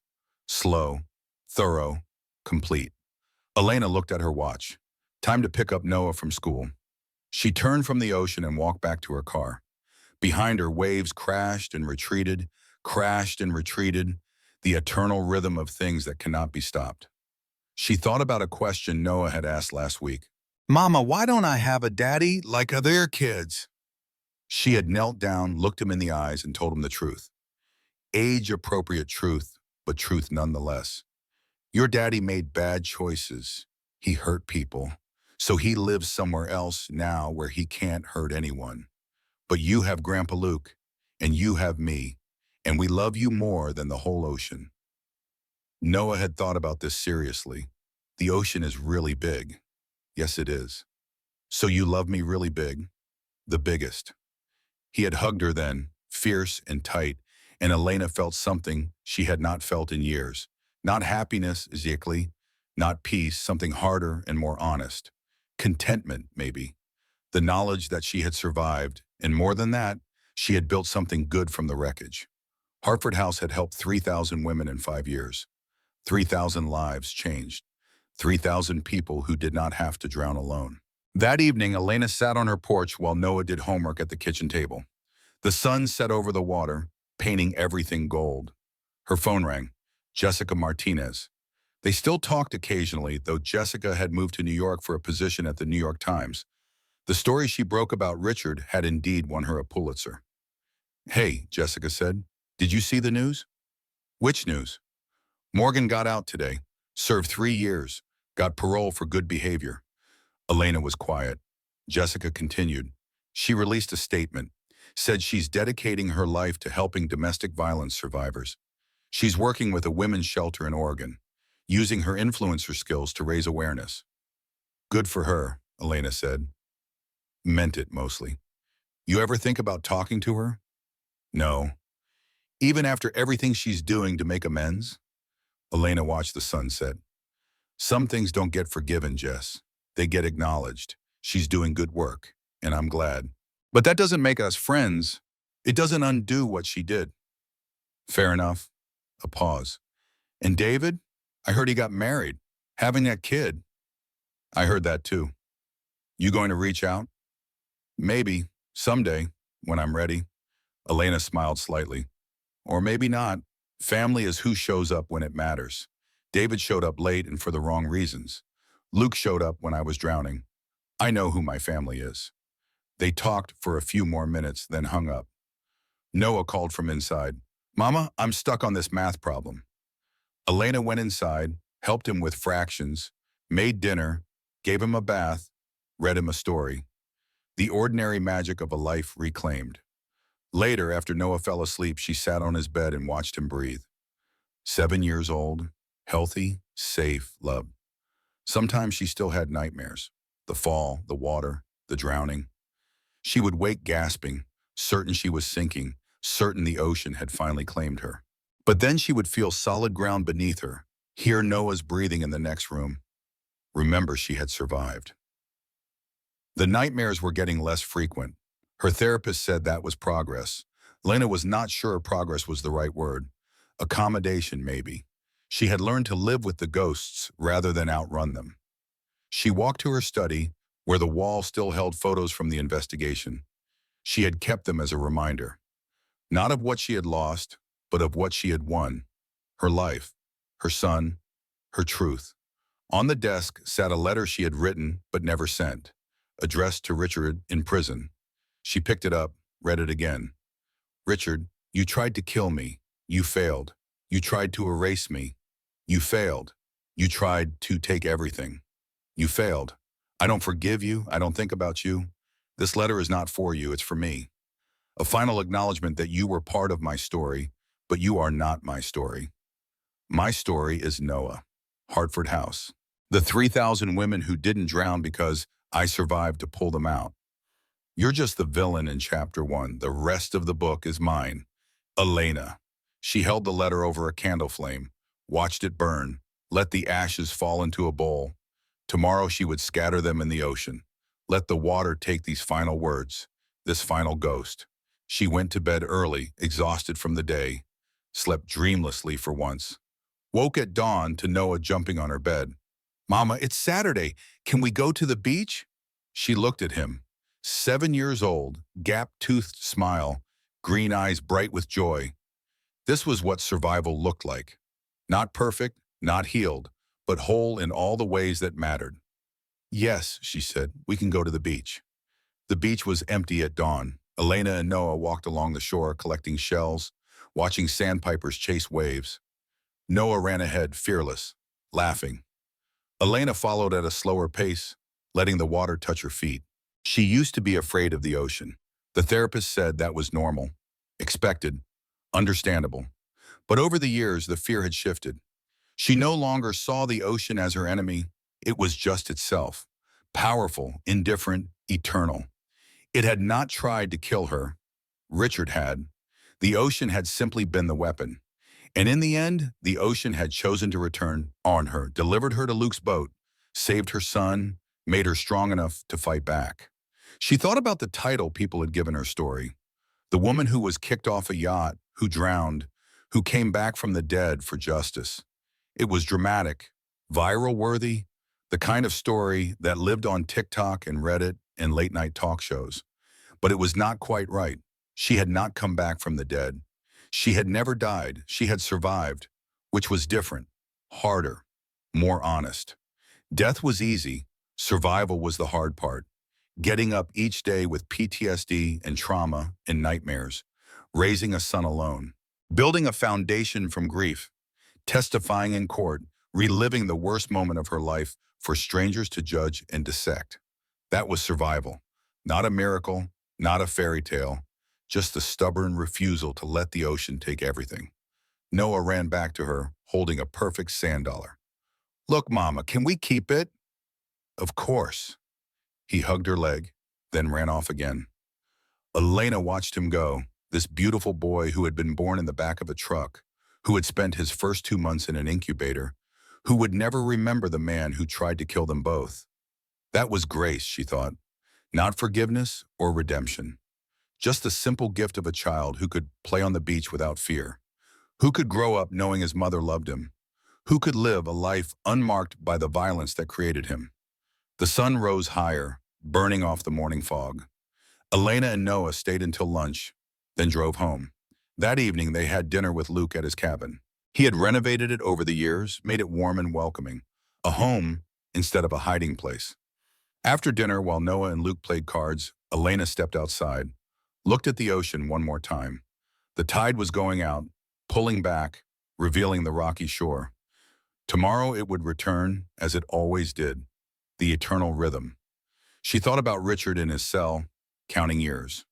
Slow, thorough, complete. Elena looked at her watch. Time to pick up Noah from school. She turned from the ocean and walked back to her car. Behind her, waves crashed and retreated, the eternal rhythm of things that cannot be stopped. She thought about a question Noah had asked last week. Mama, why don't I have a daddy like other kids? She had knelt down, looked him in the eyes, and told him the truth. Age-appropriate truth, but truth nonetheless. Your daddy made bad choices. He hurt people. So he lives somewhere else now where he can't hurt anyone. But you have Grandpa Luke, and you have me, and we love you more than the whole ocean. Noah had thought about this seriously. The ocean is really big. Yes, it is. So you love me really big? The biggest. He had hugged her then, fierce and tight, and Elena felt something she had not felt in years. Not happiness, exactly, not peace, something harder and more honest. Contentment, maybe. The knowledge that she had survived, and more than that, she had built something good from the wreckage. Hartford House had helped 3,000 women in 5 years. 3,000 lives changed. 3,000 people who did not have to drown alone. That evening, Elena sat on her porch while Noah did homework at the kitchen table. The sun set over the water, painting everything gold. Her phone rang. Jessica Martinez. They still talked occasionally, though Jessica had moved to New York for a position at the New York Times. The story she broke about Richard had indeed won her a Pulitzer. Hey, Jessica said, did you see the news? Which news? Morgan got out today, served 3 years, got parole for good behavior. Elena was quiet. Jessica continued. She released a statement, said she's dedicating her life to helping domestic violence survivors. She's working with a women's shelter in Oregon, using her influencer skills to raise awareness. Good for her, Elena said. Meant it mostly. You ever think about talking to her? No. Even after everything she's doing to make amends? Elena watched the sunset. Some things don't get forgiven, Jess. They get acknowledged. She's doing good work, and I'm glad. But that doesn't make us friends. It doesn't undo what she did. Fair enough. A pause. And David? I heard he got married, having that kid. I heard that too. You going to reach out? Maybe, someday, when I'm ready. Elena smiled slightly. Or maybe not. Family is who shows up when it matters. David showed up late and for the wrong reasons. Luke showed up when I was drowning. I know who my family is. They talked for a few more minutes, then hung up. Noah called from inside. Mama, I'm stuck on this math problem. Elena went inside, helped him with fractions, made dinner, gave him a bath, read him a story. The ordinary magic of a life reclaimed. Later, after Noah fell asleep, she sat on his bed and watched him breathe. 7 years old, healthy, safe, loved. Sometimes she still had nightmares. The fall, the water, the drowning. She would wake gasping, certain she was sinking, certain the ocean had finally claimed her. But then she would feel solid ground beneath her, hear Noah's breathing in the next room. Remember she had survived. The nightmares were getting less frequent. Her therapist said that was progress. Lena was not sure progress was the right word. Accommodation, maybe. She had learned to live with the ghosts rather than outrun them. She walked to her study, where the wall still held photos from the investigation. She had kept them as a reminder. Not of what she had lost, but of what she had won. Her life, her son, her truth. On the desk sat a letter she had written but never sent, addressed to Richard in prison. She picked it up, read it again. Richard, you tried to kill me. You failed. You tried to erase me. You failed. You tried to take everything. You failed. I don't forgive you. I don't think about you. This letter is not for you. It's for me. A final acknowledgement that you were part of my story, but you are not my story. My story is Noah, Hartford House. The 3,000 women who didn't drown because I survived to pull them out. You're just the villain in chapter 1. The rest of the book is mine. Elena. She held the letter over a candle flame, watched it burn, let the ashes fall into a bowl. Tomorrow she would scatter them in the ocean. Let the water take these final words, this final ghost. She went to bed early, exhausted from the day, slept dreamlessly for once. Woke at dawn to Noah jumping on her bed. Mama, it's Saturday. Can we go to the beach? She looked at him. 7 years old, gap-toothed smile, green eyes bright with joy. This was what survival looked like. Not perfect, not healed, but whole in all the ways that mattered. Yes, she said, we can go to the beach. The beach was empty at dawn. Elena and Noah walked along the shore collecting shells, watching sandpipers chase waves. Noah ran ahead, fearless, laughing. Elena followed at a slower pace, letting the water touch her feet. She used to be afraid of the ocean. The therapist said that was normal, expected, understandable. But over the years, the fear had shifted. She no longer saw the ocean as her enemy. It was just itself, powerful, indifferent, eternal. It had not tried to kill her. Richard had. The ocean had simply been the weapon. And in the end, the ocean had chosen to return on her, delivered her to Luke's boat, saved her son, made her strong enough to fight back. She thought about the title people had given her story. The woman who was kicked off a yacht, who drowned, who came back from the dead for justice. It was dramatic, viral-worthy, the kind of story that lived on TikTok and Reddit and late-night talk shows. But it was not quite right. She had not come back from the dead. She had never died. She had survived, which was different, harder, more honest. Death was easy. Survival was the hard part. Getting up each day with PTSD and trauma and nightmares, raising a son alone, building a foundation from grief, testifying in court, reliving the worst moment of her life for strangers to judge and dissect. That was survival. Not a miracle, not a fairy tale, just the stubborn refusal to let the ocean take everything. Noah ran back to her, holding a perfect sand dollar. Look, Mama, can we keep it? Of course. He hugged her leg, then ran off again. Elena watched him go, this beautiful boy who had been born in the back of a truck, who had spent his first 2 months in an incubator, who would never remember the man who tried to kill them both. That was grace, she thought, not forgiveness or redemption. Just the simple gift of a child who could play on the beach without fear, who could grow up knowing his mother loved him, who could live a life unmarked by the violence that created him. The sun rose higher, burning off the morning fog. Elena and Noah stayed until lunch, then drove home. That evening, they had dinner with Luke at his cabin. He had renovated it over the years, made it warm and welcoming, a home instead of a hiding place. After dinner, while Noah and Luke played cards, Elena stepped outside, looked at the ocean one more time. The tide was going out, pulling back, revealing the rocky shore. Tomorrow it would return, as it always did, the eternal rhythm. She thought about Richard in his cell, counting years.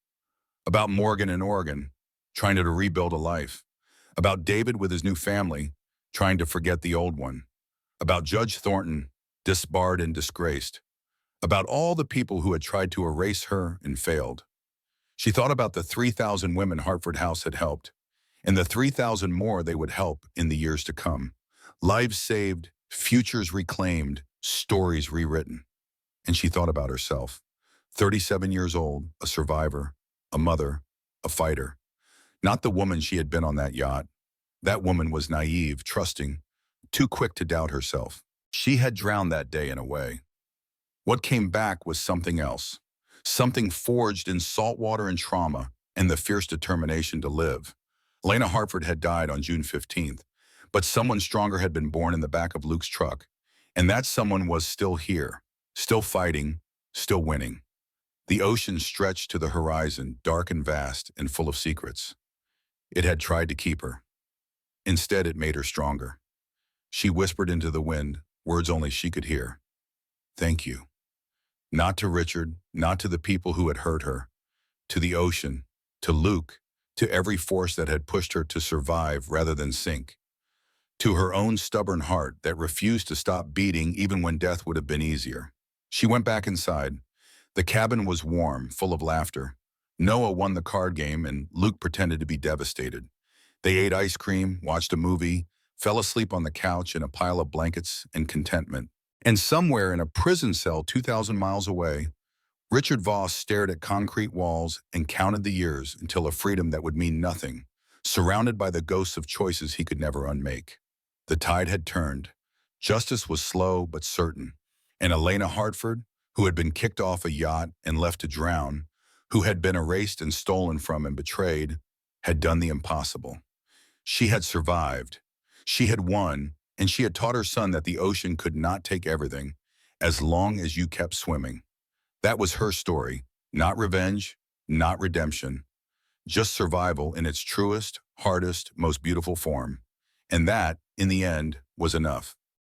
About Morgan in Oregon, trying to rebuild a life. About David with his new family, trying to forget the old one. About Judge Thornton, disbarred and disgraced. About all the people who had tried to erase her and failed. She thought about the 3,000 women Hartford House had helped, and the 3,000 more they would help in the years to come. Lives saved, futures reclaimed, stories rewritten. And she thought about herself. 37 years old, a survivor, a mother, a fighter. Not the woman she had been on that yacht. That woman was naive, trusting, too quick to doubt herself. She had drowned that day in a way. What came back was something else. Something forged in salt water and trauma and the fierce determination to live. Lena Hartford had died on June 15th, but someone stronger had been born in the back of Luke's truck. And that someone was still here, still fighting, still winning. The ocean stretched to the horizon, dark and vast and full of secrets. It had tried to keep her. Instead, it made her stronger. She whispered into the wind, words only she could hear. Thank you. Not to Richard, not to the people who had hurt her, to the ocean, to Luke, to every force that had pushed her to survive rather than sink, to her own stubborn heart that refused to stop beating even when death would have been easier. She went back inside. The cabin was warm, full of laughter. Noah won the card game and Luke pretended to be devastated. They ate ice cream, watched a movie, fell asleep on the couch in a pile of blankets and contentment. And somewhere in a prison cell 2,000 miles away, Richard Voss stared at concrete walls and counted the years until a freedom that would mean nothing, surrounded by the ghosts of choices he could never unmake. The tide had turned. Justice was slow but certain. And Elena Hartford, who had been kicked off a yacht and left to drown, who had been erased and stolen from and betrayed, had done the impossible. She had survived. She had won, and she had taught her son that the ocean could not take everything as long as you kept swimming. That was her story, not revenge, not redemption, just survival in its truest, hardest, most beautiful form. And that, in the end, was enough.